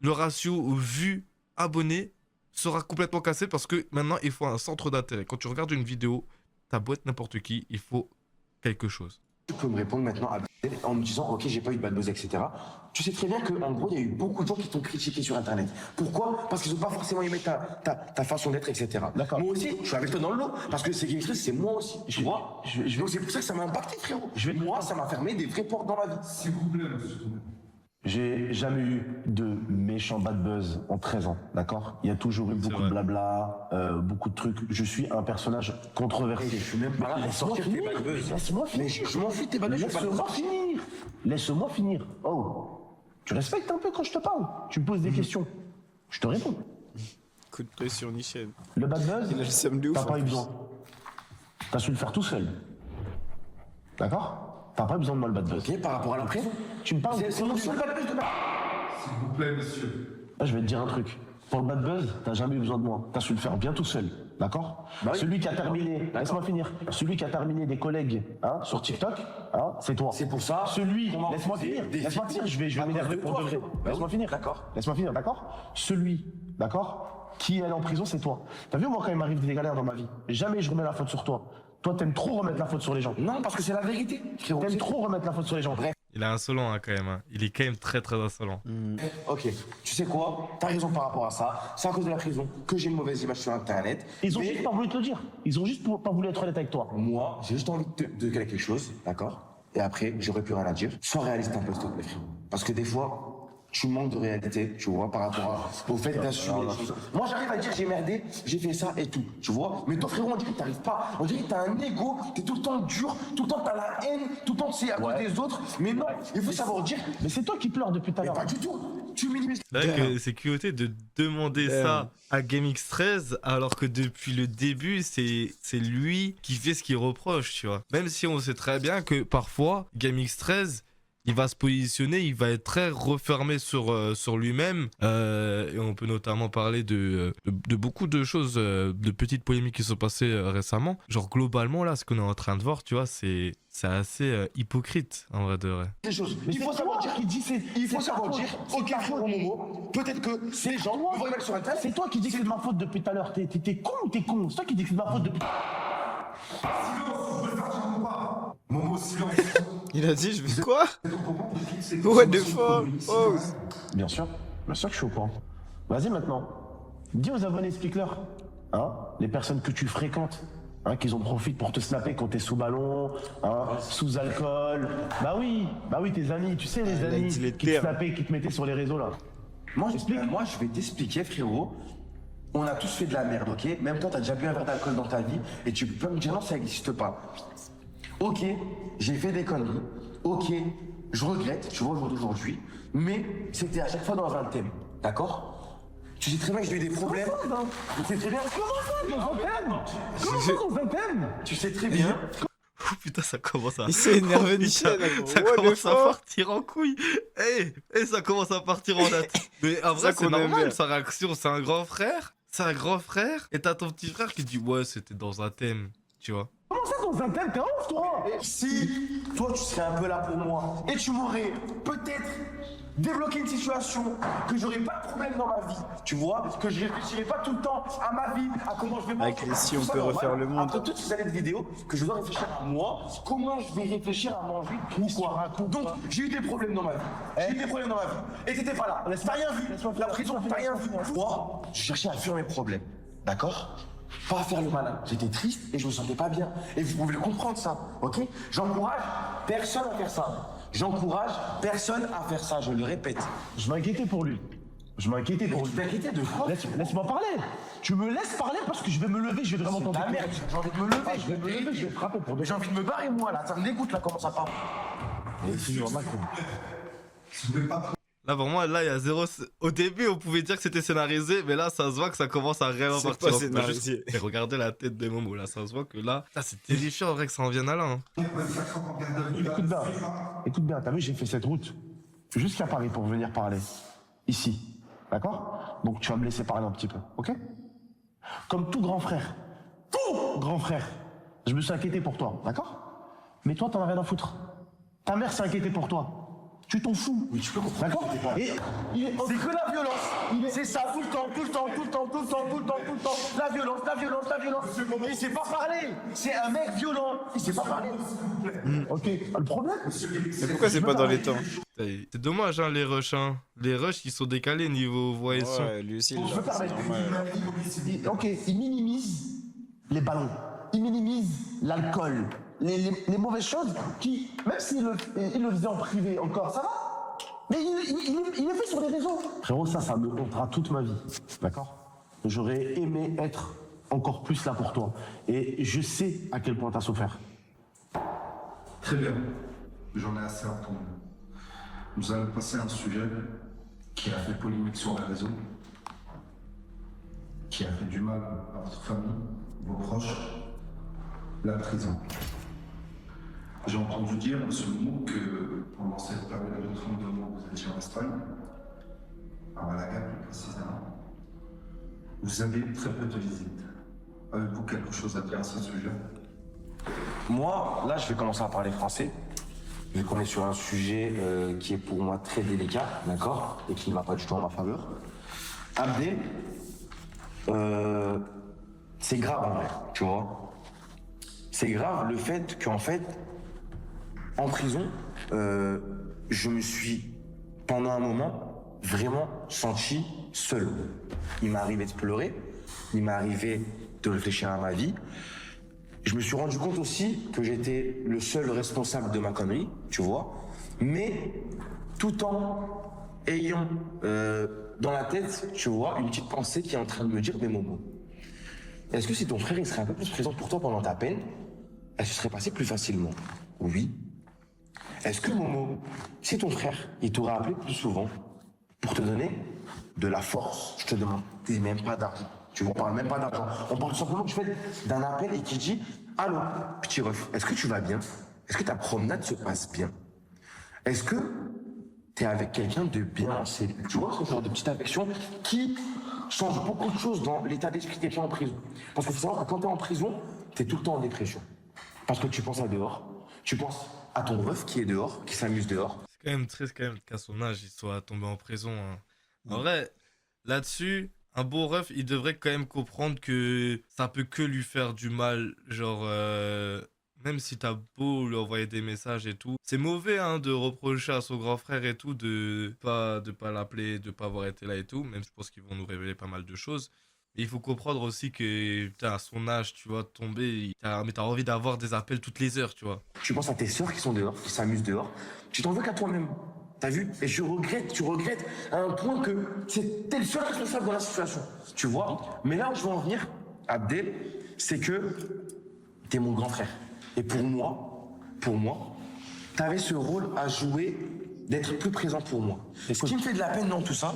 le ratio vues-abonnés sera complètement cassé parce que maintenant, il faut un centre d'intérêt. Quand tu regardes une vidéo, t'as beau être n'importe qui, il faut quelque chose. Tu peux me répondre maintenant en me disant, ok, j'ai pas eu de bad buzz, etc. Tu sais très bien qu'en gros, il y a eu beaucoup de gens qui t'ont critiqué sur Internet. Pourquoi? Parce qu'ils n'ont pas forcément aimé ta façon d'être, etc. D'accord. Moi aussi, je suis avec toi dans le lot, parce que c'est quelque chose, c'est moi aussi. Tu vois? Donc c'est pour ça que ça m'a impacté, frérot. Moi, ça m'a fermé des vraies portes dans ma vie. S'il vous plaît, monsieur Tourné. J'ai jamais eu de méchant bad buzz en 13 ans, d'accord? Il y a toujours eu beaucoup de blabla, beaucoup de trucs. Je suis un personnage controversé. Je suis même pas là pour sortir tes bad buzz. Laisse-moi Mais finir. je m'en fous de tes bad buzz, je vais pas Laisse-moi te finir. Laisse-moi finir. Oh, tu respectes un peu quand je te parle. Tu me poses des questions. Je te réponds. Coup de pression, Michel. Le bad buzz, Il a le seum de ouf. t'as en pas eu plus. besoin. T'as su le faire tout seul. D'accord? T'as pas besoin de moi le bad buzz. Ok, par rapport à la prison. Tu me parles. C'est mon seul bad buzz de ma... S'il vous plaît, monsieur. Là, je vais te dire un truc. Pour le bad buzz, t'as jamais eu besoin de moi. T'as su le faire bien tout seul. D'accord? Bah oui. Celui qui a terminé, laisse-moi finir. Celui qui a terminé des collègues hein, sur TikTok, hein, c'est toi. C'est pour ça. Celui, qu'on a laisse-moi des- finir. des Laisse-moi finir. Je vais à cause m'énerver de pour toi, de vrai. frérot. Bah Laisse-moi oui. finir. D'accord. Laisse-moi finir, d'accord? Celui, d'accord, qui est allé en prison, c'est toi. T'as vu, moi, quand il m'arrive des galères dans ma vie, jamais je remets la faute sur toi. Toi, t'aimes trop remettre la faute sur les gens. Non, parce que c'est la vérité, frérot. T'aimes trop remettre la faute sur les gens. Il est insolent hein, quand même. Hein. Il est quand même très très insolent. Ok, tu sais quoi? T'as raison par rapport à ça. C'est à cause de la prison que j'ai une mauvaise image sur Internet. Ils ont Mais juste pas voulu te le dire. Ils ont juste pas voulu être honnêtes avec toi. moi, j'ai juste envie de quelque chose, d'accord? Et après, j'aurais plus rien à dire. Sois réaliste un peu, s'il te plaît, frérot. Parce que des fois, tu manques de réalité, tu vois, par rapport au fait d'assumer les choses. Moi, j'arrive à dire j'ai merdé, j'ai fait ça et tout, tu vois. Mais toi, frérot, on dirait que t'arrives pas. On dirait que t'as un ego, t'es tout le temps dur, tout le temps t'as la haine, tout le temps c'est à cause des autres. Mais non, il faut savoir dire, Mais c'est toi qui pleures depuis tout à mais l'heure. pas du tout. Tu minimises. C'est vrai que c'est culotté de demander ça à GameX13 alors que depuis le début, c'est lui qui fait ce qu'il reproche, tu vois. Même si on sait très bien que parfois, GameX13, il va se positionner, il va être très refermé sur lui-même. Et on peut notamment parler de beaucoup de choses, de petites polémiques qui sont passées récemment. Genre globalement, là, ce qu'on est en train de voir, tu vois, c'est assez hypocrite, en vrai de vrai. Des choses. Mais Il faut c'est savoir toi dire qui dis c'est. Il faut c'est savoir ta dire, faute. ok, frérot Momo, peut-être que les gens me voient mal sur Internet. C'est toi qui dis que c'est de ma faute depuis tout à l'heure. T'es con ou t'es con? C'est toi qui dis que c'est de ma faute depuis. Silence, je veux faire un combat. Momo, silence. Il a dit, je veux quoi? C'est What the fuck? Oh. Bien sûr que je suis au courant. Vas-y maintenant. Dis aux abonnés, explique-leur. Hein, les personnes que tu fréquentes. Hein, qu'ils en profitent pour te snapper quand t'es sous ballon, hein, sous alcool. Bah oui, tes amis, tu sais les a amis dit les qui te termes. snappaient, qui te mettaient sur les réseaux là. Moi, je vais t'expliquer, frérot. On a tous fait de la merde, ok? Même toi, t'as déjà bu un verre d'alcool dans ta vie et tu peux pas me dire non, ça n'existe pas. Ok, j'ai fait des conneries. Ok, je regrette, tu vois, au jour d'aujourd'hui. Mais c'était à chaque fois dans un thème, d'accord? Tu sais très bien que j'ai eu des problèmes. Tu sais très bien. Tu sais très bien. Oh putain, ça commence à... Il s'est énervé, Oh, putain, Michel. là, ça gros. What the commence à fuck? partir en couille. Ça commence à partir en date. Mais en vrai, ça c'est qu'on aime normal, bien. sa réaction. C'est un grand frère. C'est un grand frère. Et t'as ton petit frère qui dit, ouais, c'était dans un thème. Tu vois. Comment ça dans un thème? T'es ouf toi? Si toi, tu serais un peu là pour moi et tu m'aurais peut-être débloquer une situation, que j'aurai pas de problème dans ma vie, tu vois, que je réfléchirai pas tout le temps à ma vie, à comment je vais manger. Avec les si on tout ça, peut non, refaire voilà. le monde. Après toutes ces années de vidéos, que je dois réfléchir à moi, comment je vais réfléchir à manger, pourquoi. Donc, j'ai eu des problèmes dans ma vie. J'ai eu des problèmes dans ma vie. Et t'étais pas là. T'as rien vu. La prison, t'as rien vu. Moi, je cherchais à fuir mes problèmes. D'accord? Pas à faire le malin. J'étais triste et je me sentais pas bien. Et vous pouvez le comprendre, ça. Ok? J'encourage personne à faire ça. J'encourage personne à faire ça, je le répète. Je m'inquiétais pour lui. Je m'inquiétais pour lui. Tu t'inquiétais de quoi? Laisse-moi parler. Tu me laisses parler parce que je vais me lever, je vais vraiment C'est t'entendre. ta merde, j'ai envie de me lever. Je vais me lever, je vais te frapper pour Mais j'ai envie de me barrer, moi, là. Ça me dégoûte, là, comment ça part. Là, vraiment, là, il y a zéro. Au début, on pouvait dire que c'était scénarisé, mais là, ça se voit que ça commence à réellement C'est partir. pas en couille. scénarisé. Et regardez la tête de Momo, là, ça se voit que là, c'est terrifiant, en vrai, que ça en vienne à là. Hein. Écoute bien, t'as vu, j'ai fait cette route jusqu'à Paris pour venir parler. Ici. D'accord? Donc tu vas me laisser parler un petit peu, ok? Comme tout grand frère. Tout grand frère. Je me suis inquiété pour toi, d'accord? Mais toi, t'en as rien à foutre. Ta mère s'est inquiétée pour toi. Tu t'en fous. Oui, tu peux comprendre. D'accord? Et C'est que la violence. C'est ça, tout le temps, tout le temps, tout le temps, tout le temps, tout le temps, tout le temps. La violence, la violence, la violence. Il sait pas parler. C'est un mec violent. Il sait pas parler. ok, le problème, Mais pourquoi c'est pas dans les temps? C'est dommage, hein, les rushs. Hein. Les rushs, ils sont décalés niveau voix et son. Ouais, lui aussi, je me genre, c'est permets. normal. Ok, il minimise les ballons, il minimise l'alcool, les mauvaises choses qui, même s'il le faisait en privé encore, ça va. Mais il est fait sur les réseaux. Frérot, ça me hantera toute ma vie, d'accord? J'aurais aimé être encore plus là pour toi. Et je sais à quel point t'as souffert. Très bien. J'en ai assez entendu. Nous allons passer à un sujet qui a fait polémique sur les réseaux, qui a fait du mal à votre famille, vos proches, la prison. J'ai entendu dire, monsieur Momo, que pendant cette période de 32 mois, vous étiez en Espagne, à Malaga plus précisément. Vous avez très peu de visites. Avez-vous quelque chose à dire à ce sujet? Moi, là, je vais commencer à parler français, vu qu'on est sur un sujet qui est pour moi très délicat, d'accord, et qui ne va pas du tout en ma faveur. Abdel, c'est grave en vrai, tu vois. C'est grave le fait qu'en fait, en prison, je me suis, pendant un moment, vraiment senti seul. Il m'est arrivé de pleurer, il m'est arrivé de réfléchir à ma vie. Je me suis rendu compte aussi que j'étais le seul responsable de ma connerie, tu vois, mais tout en ayant dans la tête, tu vois, une petite pensée qui est en train de me dire, mais Momo, est-ce que si ton frère il serait un peu plus présent pour toi pendant ta peine, elle se serait passée plus facilement? Oui. Est-ce que Momo, si ton frère il t'aurait appelé plus souvent pour te donner de la force, je te demande même pas d'argent. Tu ne parles même pas d'argent. On parle tout simplement du fait d'un appel et qui dit « Allô, petit ref, est-ce que tu vas bien? Est-ce que ta promenade se passe bien? Est-ce que tu es avec quelqu'un de bien en cellule ?» Tu vois, ce genre de petite affection qui change beaucoup de choses dans l'état d'esprit de quelqu'un en prison. Parce qu'il faut savoir que quand tu es en prison, tu es tout le temps en dépression. Parce que tu penses à dehors, tu penses à ton ref qui est dehors, qui s'amuse dehors. C'est quand même triste quand même qu'à son âge, il soit tombé en prison. Hein. En vrai, là-dessus, un bon ref, il devrait quand même comprendre que ça peut que lui faire du mal. Genre, même si t'as beau lui envoyer des messages et tout, c'est mauvais hein, de reprocher à son grand frère et tout de pas l'appeler, de pas avoir été là et tout. Même je pense qu'ils vont nous révéler pas mal de choses. Et il faut comprendre aussi que, putain, à son âge, tu vois, tomber, mais t'as envie d'avoir des appels toutes les heures, tu vois. Tu penses à tes sœurs qui sont dehors, qui s'amusent dehors. Tu t'en veux qu'à toi-même. T'as vu? Et tu regrettes à un point que t'es le seul responsable dans la situation. Tu vois? Mais là où je veux en venir, Abdel, c'est que t'es mon grand frère. Et pour moi, t'avais ce rôle à jouer d'être plus présent pour moi. Et ce qui me fait de la peine dans tout ça,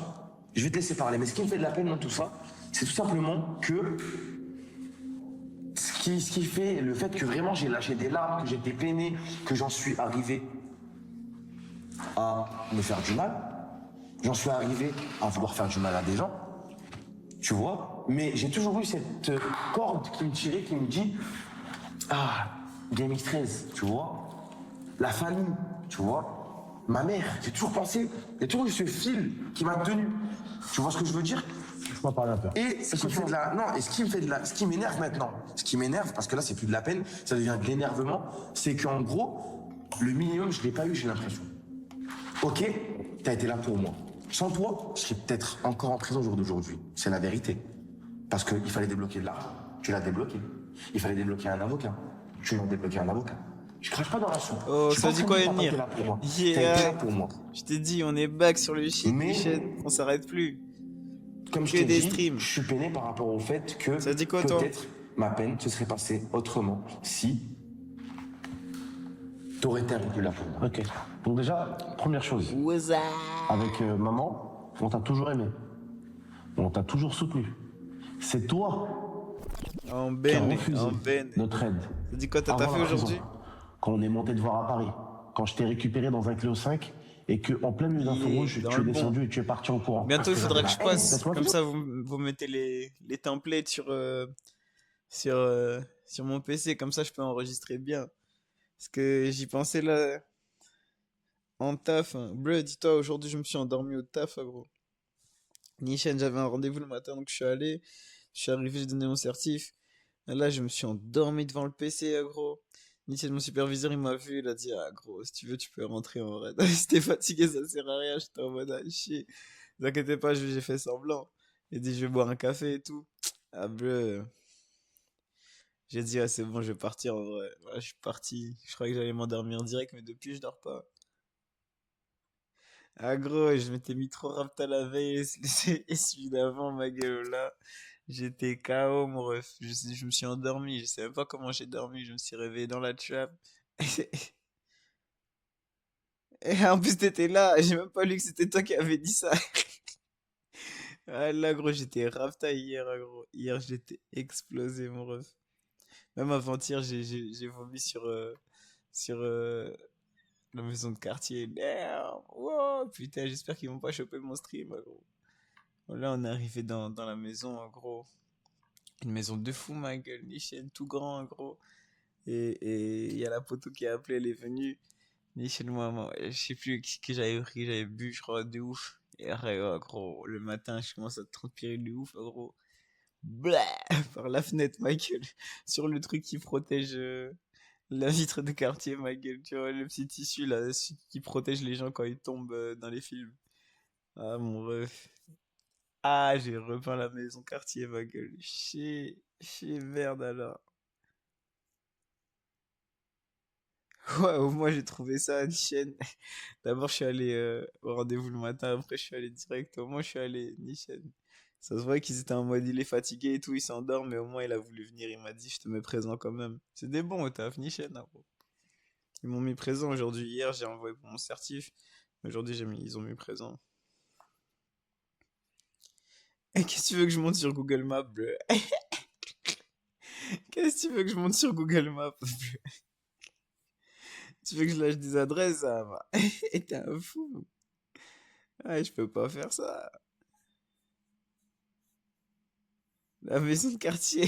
je vais te laisser parler, mais ce qui me fait de la peine dans tout ça, c'est tout simplement que ce qui fait le fait que vraiment j'ai lâché des larmes, que j'étais peiné, que j'en suis arrivé à me faire du mal. J'en suis arrivé à vouloir faire du mal à des gens. Tu vois? Mais j'ai toujours eu cette corde qui me tirait, qui me dit « Ah, GameX13, tu vois? La famille, tu vois? ma mère. J'ai toujours pensé, il y a toujours eu ce fil qui m'a tenu. Tu vois ce que je veux dire? Je m'en parle un peu. Et ce qui me fait de la, non, et ce qui me fait de la, ce qui m'énerve maintenant, ce qui m'énerve, parce que là c'est plus de la peine, ça devient de l'énervement, c'est qu'en gros, le minimum je l'ai pas eu, j'ai l'impression. Ok, t'as été là pour moi. Sans toi, je serais peut-être encore en prison au jour d'aujourd'hui. C'est la vérité. Parce qu'il fallait débloquer de l'argent. Tu l'as débloqué. Il fallait débloquer un avocat. Tu m'as débloqué un avocat. Je crache pas dans la soupe. Oh, Je suis ça pas dit en quoi, train de dire que Emir? t'as été là pour moi. Yeah. T'as été là pour moi. Je t'ai dit, on est back sur le shit, Mais- Michel. On s'arrête plus. Comme je Que t'ai des dit, streams. je suis peiné par rapport au fait que Ça dit quoi, toi? peut-être ma peine se serait passée autrement si t'aurais été un peu plus là pour moi. Ok. Donc déjà, première chose, What's up? avec maman, on t'a toujours aimé. On t'a toujours soutenu. C'est toi En qui as ben, refusé en ben. notre aide. Ça dit quoi, t'as Avant fait la prison, aujourd'hui? quand on est monté te voir à Paris, quand je t'ai récupéré dans un Clio 5 et qu'en plein milieu d'un feu Il est rouge, dans tu le es bon. descendu et tu es parti en courant. Bientôt, il faudra que je passe. Laisse-moi Comme finir. ça, vous mettez les templates sur mon PC. Comme ça, je peux enregistrer bien. Parce que j'y pensais là, en taf. Hein. Bro, dis-toi, aujourd'hui, je me suis endormi au taf, hein, gros. Nishan, j'avais un rendez-vous le matin, donc je suis allé. Je suis arrivé, j'ai donné mon certif. Là, je me suis endormi devant le PC, hein, gros. Nishan, mon superviseur, il m'a vu, il a dit, ah, gros, si tu veux, tu peux rentrer en vrai. Si t'es fatigué, ça sert à rien. J'étais en mode, ah, chier. Ne vous inquiétez pas, j'ai fait semblant. Il dit, je vais boire un café et tout. Ah, bleu. J'ai dit, ah, c'est bon, je vais partir en vrai. Voilà, je suis parti. Je croyais que j'allais m'endormir direct, mais depuis, je dors pas. Ah, gros, je m'étais mis trop rapt à la veille. Et celui d'avant, ma gueule, là. J'étais KO, mon ref. Je me suis endormi. Je sais même pas comment j'ai dormi. Je me suis réveillé dans la trap. Et en plus, t'étais là. J'ai même pas lu que c'était toi qui avais dit ça. Ah là, gros, j'étais rafta hier, hein, gros. Hier, j'étais explosé, mon ref. Même avant-hier, j'ai vomi sur la maison de quartier. Damn! Wow! Putain, j'espère qu'ils vont pas choper mon stream, hein, gros. Là, on est arrivé dans la maison, hein, gros. Une maison de fou, ma gueule. Nichelle, tout grand, hein, gros. Et il y a la poteau qui a appelé, elle est venue. Nichelle, moi, je sais plus ce que j'avais pris, j'avais bu, je crois, de ouf. Et après, ouais, gros, le matin, je commence à transpirer de ouf, hein, gros. Blah! Par la fenêtre, ma gueule. Sur le truc qui protège la vitre de quartier, ma gueule. Tu vois, le petit tissu, là, celui qui protège les gens quand ils tombent dans les films. Ah, mon ref. Ah, j'ai repeint la maison quartier, ma gueule. Chier, merde alors. Ouais, au moins j'ai trouvé ça à Nichen. D'abord, je suis allé au rendez-vous le matin, après, je suis allé direct. Au moins, je suis allé Nichen. Ça se voit qu'ils étaient en mode il est fatigué et tout, il s'endort, mais au moins il a voulu venir. Il m'a dit, je te mets présent quand même. C'est des bons au taf, Nichen, hein, gros. Ils m'ont mis présent aujourd'hui. Hier, j'ai envoyé pour mon certif. Aujourd'hui, ils ont mis présent. Et qu'est-ce que tu veux que je monte sur Google Maps, bleu? Qu'est-ce que tu veux que je monte sur Google Maps, bleu? Tu veux que je lâche des adresses, ça va? T'es un fou. Ah, je peux pas faire ça. La maison de quartier.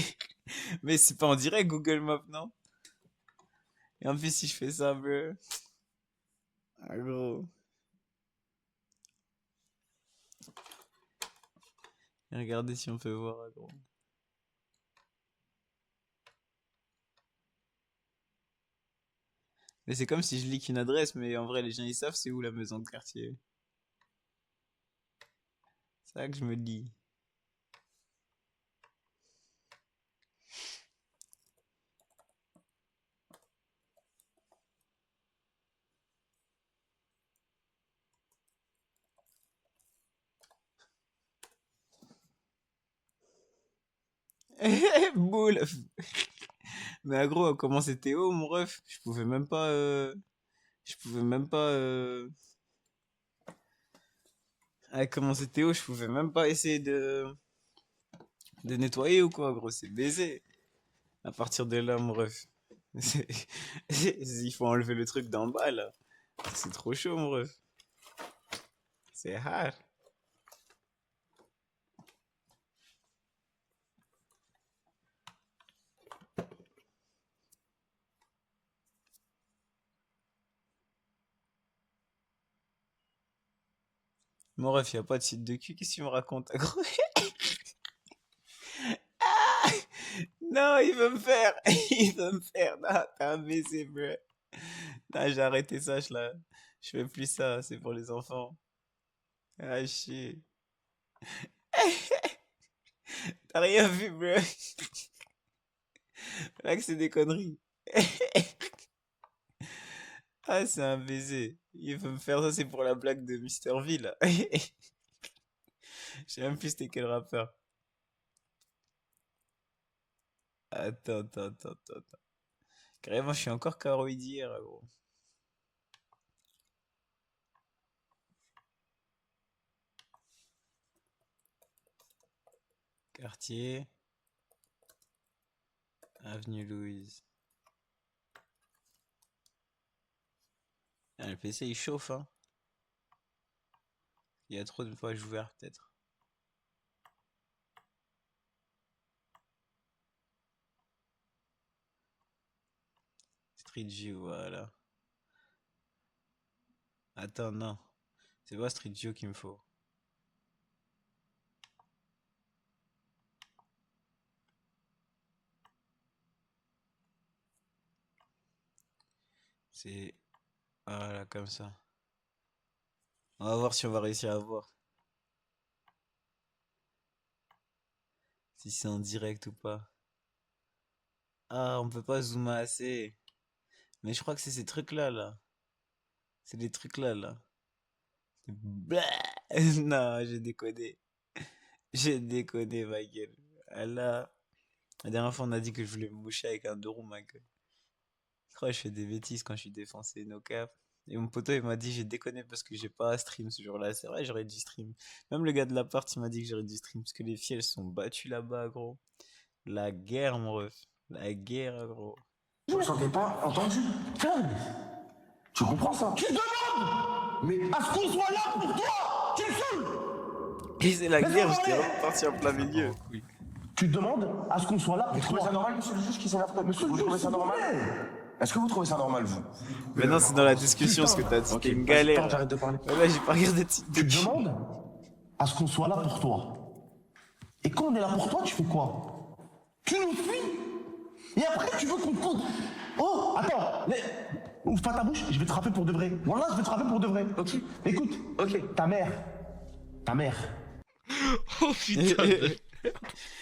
Mais c'est pas en direct Google Maps, non? Et en plus, si je fais ça, bleu. Ah, gros. Regardez si on peut voir, ah, gros. Mais c'est comme si je leak une adresse, mais en vrai, les gens ils savent c'est où la maison de quartier. C'est ça que je me dis. Boule. Mais gros, comment c'était haut, mon ref? Je pouvais même pas. Je pouvais même pas. Ah, comment c'était haut, je pouvais même pas essayer de nettoyer ou quoi, gros. C'est baisé. À partir de là, mon ref. Il faut enlever le truc d'en bas, là. C'est trop chaud, mon ref. C'est hard. Mon ref, y a pas de site de cul, qu'est-ce que tu me racontes, gros? Non, il veut me faire. Il veut me faire. Non, t'es un baiser, bro. Non, j'ai arrêté ça, je fais plus ça, c'est pour les enfants. Ah, chier. T'as rien vu, bro. Là que c'est des conneries. Ah, c'est un baiser. Il veut me faire ça, c'est pour la blague de Mister V, là. Je sais même plus c'était quel rappeur. Attends. Carrément, je suis encore KO d'hier, gros. Quartier. Avenue Louise. Ah, le PC il chauffe, hein. Il y a trop de pages ouvertes, peut-être. Street View, voilà. Attends, non. C'est pas Street View qu'il me faut. C'est... Voilà, comme ça. On va voir si on va réussir à voir. Si c'est en direct ou pas. Ah, on peut pas zoomer assez. Mais je crois que c'est ces trucs-là, là. C'est les trucs-là, là. Blah. Non, j'ai déconné. J'ai déconné, ma gueule. Ah là. La dernière fois, on a dit que je voulais me moucher avec un 2 roues, ma gueule. Je crois que je fais des bêtises quand je suis défoncé, no cap. Et mon poteau, il m'a dit, j'ai déconné parce que j'ai pas stream ce jour-là. C'est vrai, j'aurais dû stream. Même le gars de l'appart, il m'a dit que j'aurais dû stream parce que les filles, elles se sont battues là-bas, gros. La guerre, mon ref. La guerre, gros. Je me sentais pas entendu. Putain, tu comprends ça? Tu demandes! Mais à ce qu'on soit là pour toi! Tu me saoules! Et c'est la Mais guerre, ça j'étais va vraiment parti en plein milieu. Oui. Tu demandes à ce qu'on soit là pour Vous trouvez toi. ça normal, monsieur le juge, qui s'énerve comme Monsieur vous le trouvez juge, ça s'il vous normal? plaît. Est-ce que vous trouvez ça normal, vous? Mais non, c'est dans la discussion ce que t'as dit. Ok, C'était une vas-y, galère. attends, j'arrête de parler. Ouais, là, j'ai pas regardé de site de Tu cul. demandes à ce qu'on soit là pour toi. Et quand on est là pour toi, tu fais quoi? Tu nous fuis. Et après, tu veux qu'on te compte. Oh, attends, ouvre pas ta bouche, je vais te frapper pour de vrai. Voilà, je vais te frapper pour de vrai. Ok. Écoute, ok, ta mère. Oh putain.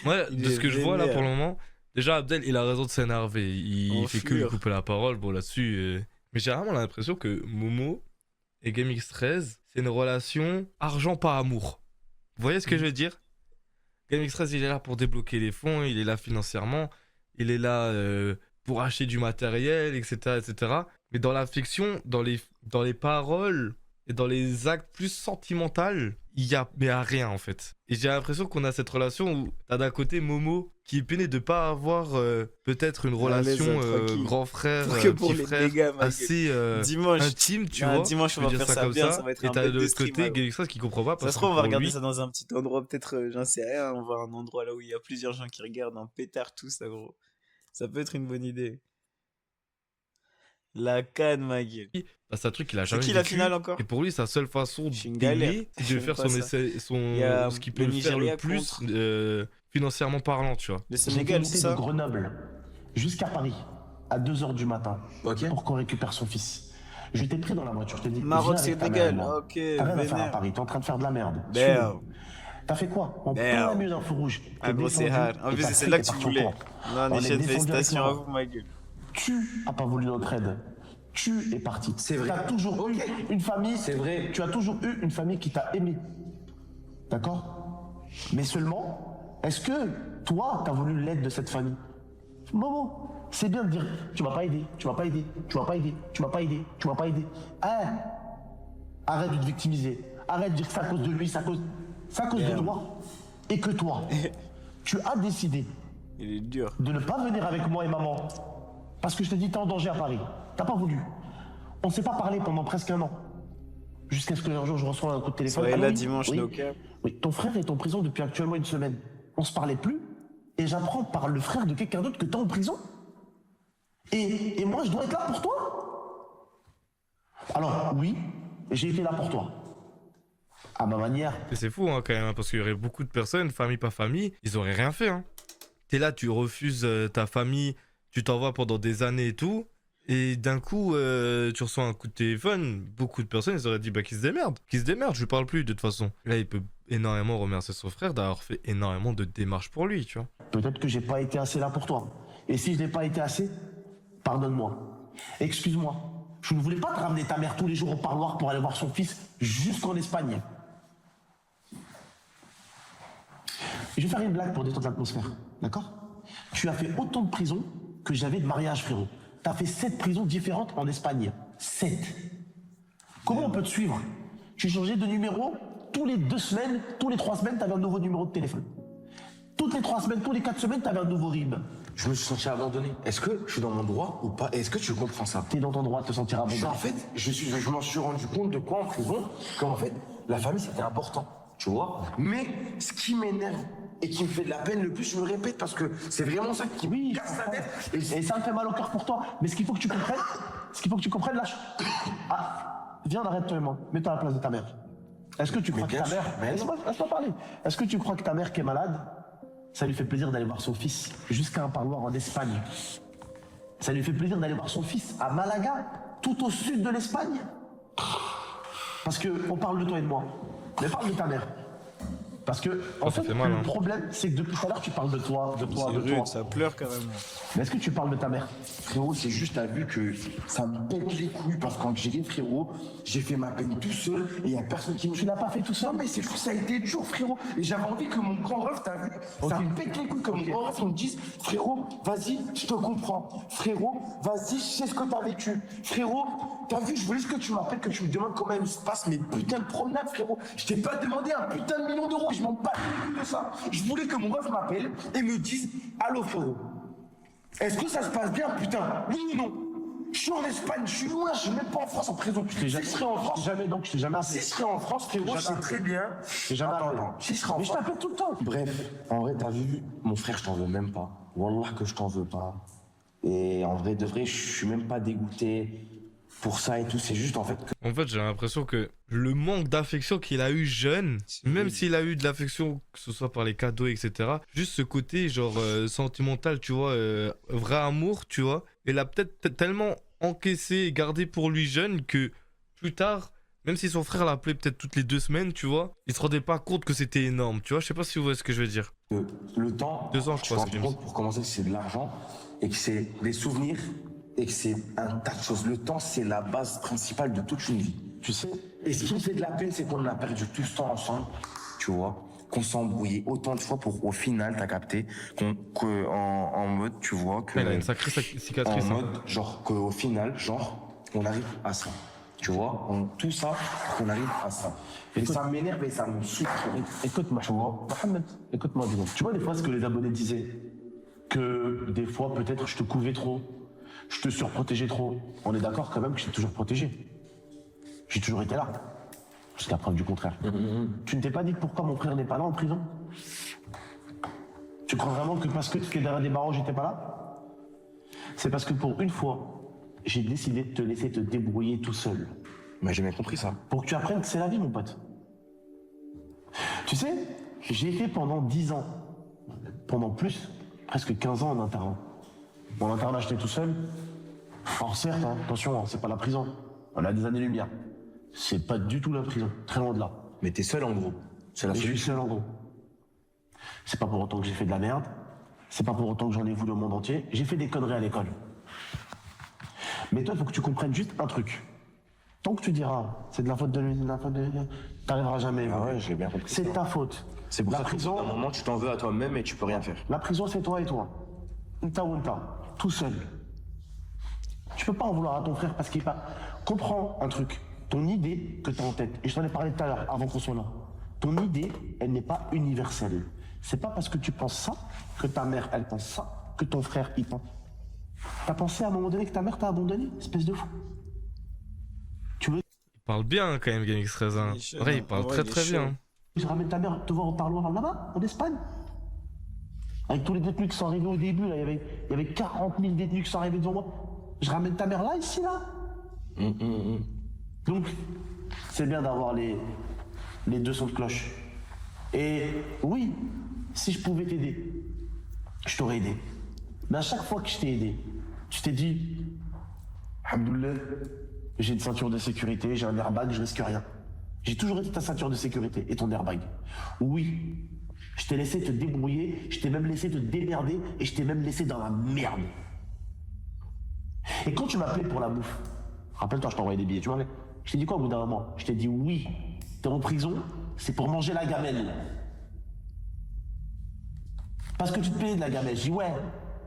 Moi, Il de ce est que je vois là vénère. pour le moment, déjà Abdel, il a raison de s'énerver. Il fait que lui Enflure. couper la parole. Bon, là-dessus. Mais j'ai vraiment l'impression que Momo et GameX13, c'est une relation argent par amour. Vous voyez ce que je veux dire? GameX13, il est là pour débloquer les fonds, il est là financièrement, il est là pour acheter du matériel, etc., etc. Mais dans la fiction, dans les paroles et dans les actes plus sentimentaux, il y a rien en fait. Et j'ai l'impression qu'on a cette relation où t'as d'un côté Momo qui est peiné de pas avoir peut-être une Ah, laisse-le relation tranquille. grand frère, Pour que pour petit les frère dégâts, ma gueule. assez Dimanche. intime, tu Non, vois. dimanche, je on peux va dire faire ça comme bien, ça va être et un t'as bête de de l'autre stream, côté gros. GameX13 qui comprend pas Ça parce se que trouve, on va pour regarder lui, ça dans un petit endroit, peut-être, j'en sais rien, on va à un endroit là où il y a plusieurs gens qui regardent en pétard tout ça, gros. Ça peut être une bonne idée. La canne, ma gueule. bah, c'est un truc qu'il a C'est jamais qui la vécu. finale encore? Et pour lui, sa seule façon Je suis une galère. d'aimer, c'est de J'aime faire pas son ça. essai, Il y a ce qui peut le le faire le Nigeria plus contre financièrement parlant, tu vois. le J'ai Sénégal, été c'est de ça? Grenoble jusqu'à Paris à 2h du matin Ok. pour qu'on récupère son fils. Je t'ai pris dans la voiture, je t'ai dit. Maroc, viens avec ta Sénégal. mère et moi. Ok, T'as rien à faire à vénère. Paris, t'es en train de faire de la merde. Damn. Suis-le. T'as fait quoi? En Damn. plein milieu d'un feu rouge. Ah, T'es gros, c'est descendu hard. En et plus, ta c'est fille là est que tu partie au voulais. camp. Non, On est Nichette, descendu avec félicitations à moi. vous, ma gueule. Tu as pas voulu notre aide. Tu es parti. C'est vrai. Tu as toujours eu une famille. C'est vrai. Tu as toujours eu une famille qui t'a aimé. D'accord? Mais seulement, est-ce que toi, tu as voulu l'aide de cette famille? Momo, c'est bien de dire tu m'as pas aidé, tu m'as pas aidé, tu m'as pas aidé, tu m'as pas aidé, tu m'as pas aidé. Hein? Arrête de te victimiser. Arrête de dire que c'est à cause de lui, c'est à cause de toi. Et que toi, tu as décidé Il est dur. de ne pas venir avec moi et maman. Parce que je t'ai dit, t'es en danger à Paris. T'as pas voulu. On s'est pas parlé pendant presque un an. Jusqu'à ce que un jour je reçois un coup de téléphone. Soyez Allô, là oui dimanche, oui. no cap. Oui, ton frère est en prison depuis actuellement une semaine. On se parlait plus. Et j'apprends par le frère de quelqu'un d'autre que t'es en prison. Et moi, je dois être là pour toi. Alors, oui, j'ai été là pour toi. à ma manière. Et c'est fou hein, quand même, hein, parce qu'il y aurait beaucoup de personnes, famille pas famille, ils auraient rien fait. Hein. T'es là, tu refuses ta famille, tu t'envoies pendant des années et tout, et d'un coup, tu reçois un coup de téléphone, beaucoup de personnes, ils auraient dit bah qu'ils se démerdent, je lui parle plus de toute façon. Là, il peut énormément remercier son frère d'avoir fait énormément de démarches pour lui, tu vois. Peut-être que j'ai pas été assez là pour toi. Et si je n'ai pas été assez, pardonne-moi. Excuse-moi. Je ne voulais pas te ramener ta mère tous les jours au parloir pour aller voir son fils jusqu'en Espagne. Je vais faire une blague pour détendre l'atmosphère, d'accord? Tu as fait autant de prisons que j'avais de mariage, frérot. Tu as fait 7 prisons différentes en Espagne. 7. Comment on peut te suivre? Tu changeais de numéro tous les 2 semaines, tous les 3 semaines, tu avais un nouveau numéro de téléphone. Toutes les 3 semaines, tous les 4 semaines, tu avais un nouveau RIB. Je me suis senti abandonné. Est-ce que je suis dans mon droit ou pas? Est-ce que tu comprends ça? Tu es dans ton droit de te sentir abandonné. En fait, je m'en suis rendu compte de quoi en prison? Qu'en fait, la famille c'était important, tu vois. Mais ce qui m'énerve et qui me fait de la peine le plus, je me répète parce que c'est vraiment ça qui me casse la tête. Et ça me fait mal au cœur pour toi. Mais ce qu'il faut que tu comprennes, lâche. Ah, viens, arrête-toi, mets-toi à la place de ta mère. Est-ce que tu crois que ta mère... Laisse-moi parler. Est-ce que tu crois que ta mère qui est malade, ça lui fait plaisir d'aller voir son fils jusqu'à un parloir en Espagne? Ça lui fait plaisir d'aller voir son fils à Malaga, tout au sud de l'Espagne? Parce qu'on parle de toi et de moi. Mais parle de ta mère. Parce que, en fait, le problème, c'est que depuis tout à l'heure, tu parles de toi, de toi. Ça pleure quand même. Mais est-ce que tu parles de ta mère? Frérot, c'est juste, t'as vu que ça me pète les couilles parce qu'en Algérie, frérot, j'ai fait ma peine tout seul et il y a personne qui me... Tu l'as pas fait tout seul? Non, mais c'est juste, ça a été dur, frérot. Et j'avais envie que mon grand ref, t'as vu, ça me pète les couilles que mon grand ref, on me dise, frérot, vas-y, je te comprends. Frérot, vas-y, je sais ce que t'as vécu. Frérot, t'as vu, je voulais que tu m'appelles, que tu me demandes comment il se passe mes putains de promenades, frérot. Je t'ai pas demandé un putain de million d'euros, je m'en bats les couilles de ça. Je voulais que mon ref m'appelle et me dise, allô, frérot. Est-ce que ça se passe bien, putain? Oui ou non? Je suis en Espagne, je suis loin, je suis même pas en France en prison. Si je serais en France, Je t'ai jamais appelé. si je serais en France, frérot, je sais très bien. J'ai jamais appelé. Si je serais en Mais je France. t'appelle tout le temps. Bref, en vrai, t'as vu, mon frère, je t'en veux même pas. Wallah que je t'en veux pas. Et en vrai, de vrai, je suis même pas dégoûté pour ça et tout. C'est juste en fait que. En fait, j'ai l'impression que le manque d'affection qu'il a eu jeune, même s'il a eu de l'affection, que ce soit par les cadeaux, etc., juste ce côté genre sentimental, tu vois, vrai amour, tu vois, il a peut-être tellement encaissé et gardé pour lui jeune que plus tard, même si son frère l'appelait peut-être toutes les 2 semaines, tu vois, il se rendait pas compte que c'était énorme, tu vois, je sais pas si vous voyez ce que je veux dire. Le temps, 2 ans, je tu crois. te rends compte pour commencer que c'est de l'argent et que c'est des souvenirs et que c'est un tas de choses. Le temps, c'est la base principale de toute une vie. Tu sais? Et ce qui me fait de la peine, c'est qu'on a perdu tout ce temps ensemble, tu vois, qu'on s'est embrouillé autant de fois pour, au final, t'as capté, en mode, tu vois, que. Il a une sacrée cicatrice. En mode, genre, qu'au final, genre, on arrive à ça. Tu vois, tout ça, qu'on arrive à ça. Et ça m'énerve et ça me saoule. Écoute-moi, Mohamed, écoute-moi deux secondes. Tu vois des fois ce que les abonnés disaient? Que des fois, peut-être, je te couvais trop. Je te surprotégeais trop. On est d'accord quand même que je t'ai toujours protégé. J'ai toujours été là. Jusqu'à preuve du contraire. Tu ne t'es pas dit pourquoi mon frère n'est pas là en prison? Tu crois vraiment que parce que tu es derrière des barreaux, j'étais pas là? C'est parce que pour une fois, j'ai décidé de te laisser te débrouiller tout seul. Mais j'ai bien compris ça. Pour que tu apprennes que c'est la vie, mon pote. Tu sais, j'ai été pendant 10 ans, pendant plus, presque 15 ans en internat. En internat, j'étais tout seul. Alors certes, hein, attention, hein, c'est pas la prison. On a des années-lumière. C'est pas du tout la prison, très loin de là. Mais t'es seul en gros. C'est la Mais je suis solution. seul en gros. C'est pas pour autant que j'ai fait de la merde. C'est pas pour autant que j'en ai voulu au monde entier. J'ai fait des conneries à l'école. Mais toi, il faut que tu comprennes juste un truc. Tant que tu diras, c'est de la faute de lui, t'arriveras jamais. Ah ouais, j'ai bien compris. C'est ta faute. C'est pour la ça prison, qu'à un moment, tu t'en veux à toi-même et tu peux rien faire. la prison, c'est toi et toi. Unta ou unta, tout seul. Tu peux pas en vouloir à ton frère parce qu'il est pas. Comprends un truc. Ton idée que tu as en tête, et je t'en ai parlé tout à l'heure avant qu'on soit là, ton idée, elle n'est pas universelle. C'est pas parce que tu penses ça que ta mère, elle pense ça, que ton frère, il pense. T'as pensé à un moment donné que ta mère t'a abandonné, espèce de fou? Tu veux Il parle bien quand même, Gamix 13. Hein. Il est chaud, Ouais, hein. il parle Ouais, très il est très chaud. bien. je ramène ta mère te voir au parloir là-bas, en Espagne? Avec tous les détenus qui sont arrivés au début, là, il y avait 40 000 détenus qui sont arrivés devant moi. Je ramène ta mère là, ici, là? Donc, c'est bien d'avoir les les deux sons de cloche. Et oui, si je pouvais t'aider, je t'aurais aidé. Mais à chaque fois que je t'ai aidé, tu t'es dit, Alhamdoulilah, j'ai une ceinture de sécurité, j'ai un airbag, je risque rien. J'ai toujours été ta ceinture de sécurité et ton airbag. Oui, je t'ai laissé te débrouiller, je t'ai même laissé te démerder et je t'ai même laissé dans la merde. Et quand tu m'appelais pour la bouffe, rappelle-toi, je t'envoyais des billets, tu vois, je t'ai dit quoi au bout d'un moment? Je t'ai dit oui, t'es en prison, c'est pour manger la gamelle. Parce que tu te payais de la gamelle. Je dis ouais,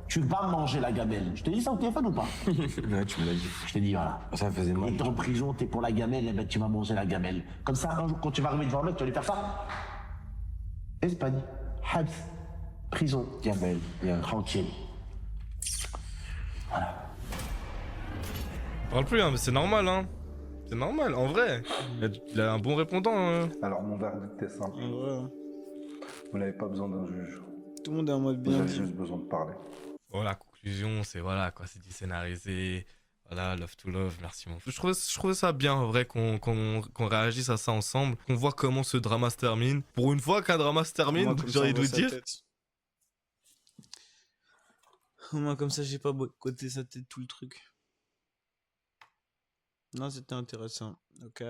tu vas manger la gamelle. Je t'ai dit ça au téléphone ou pas? Ouais, tu me l'as dit. Je t'ai dit voilà. Ça me faisait mal. Et t'es en prison, t'es pour la gamelle, et ben tu vas manger la gamelle. Comme ça, un jour, quand tu vas arriver devant un mec, tu vas lui faire ça. Espagne, Habs, prison, Gamelle, yeah. tranquille. Parle plus, hein, mais c'est normal, hein. C'est normal, en vrai. Il a un bon répondant. Alors, mon verdict est simple. En vrai, hein. Vous n'avez pas besoin d'un juge. Tout le monde est en mode Vous bien avez dit. juste besoin de parler. Bon, la conclusion, c'est voilà, quoi, c'est du scénarisé. Voilà, love to love, merci mon fou. Je trouvais ça bien, en vrai, qu'on réagisse à ça ensemble, qu'on voit comment ce drama se termine. Pour une fois qu'un drama se termine, Moi, comme j'ai ça, envie on de voit vous sa dire. tête. Moi, comme ça, j'ai pas boycotté sa tête tout le truc. Non, c'était intéressant. Ok.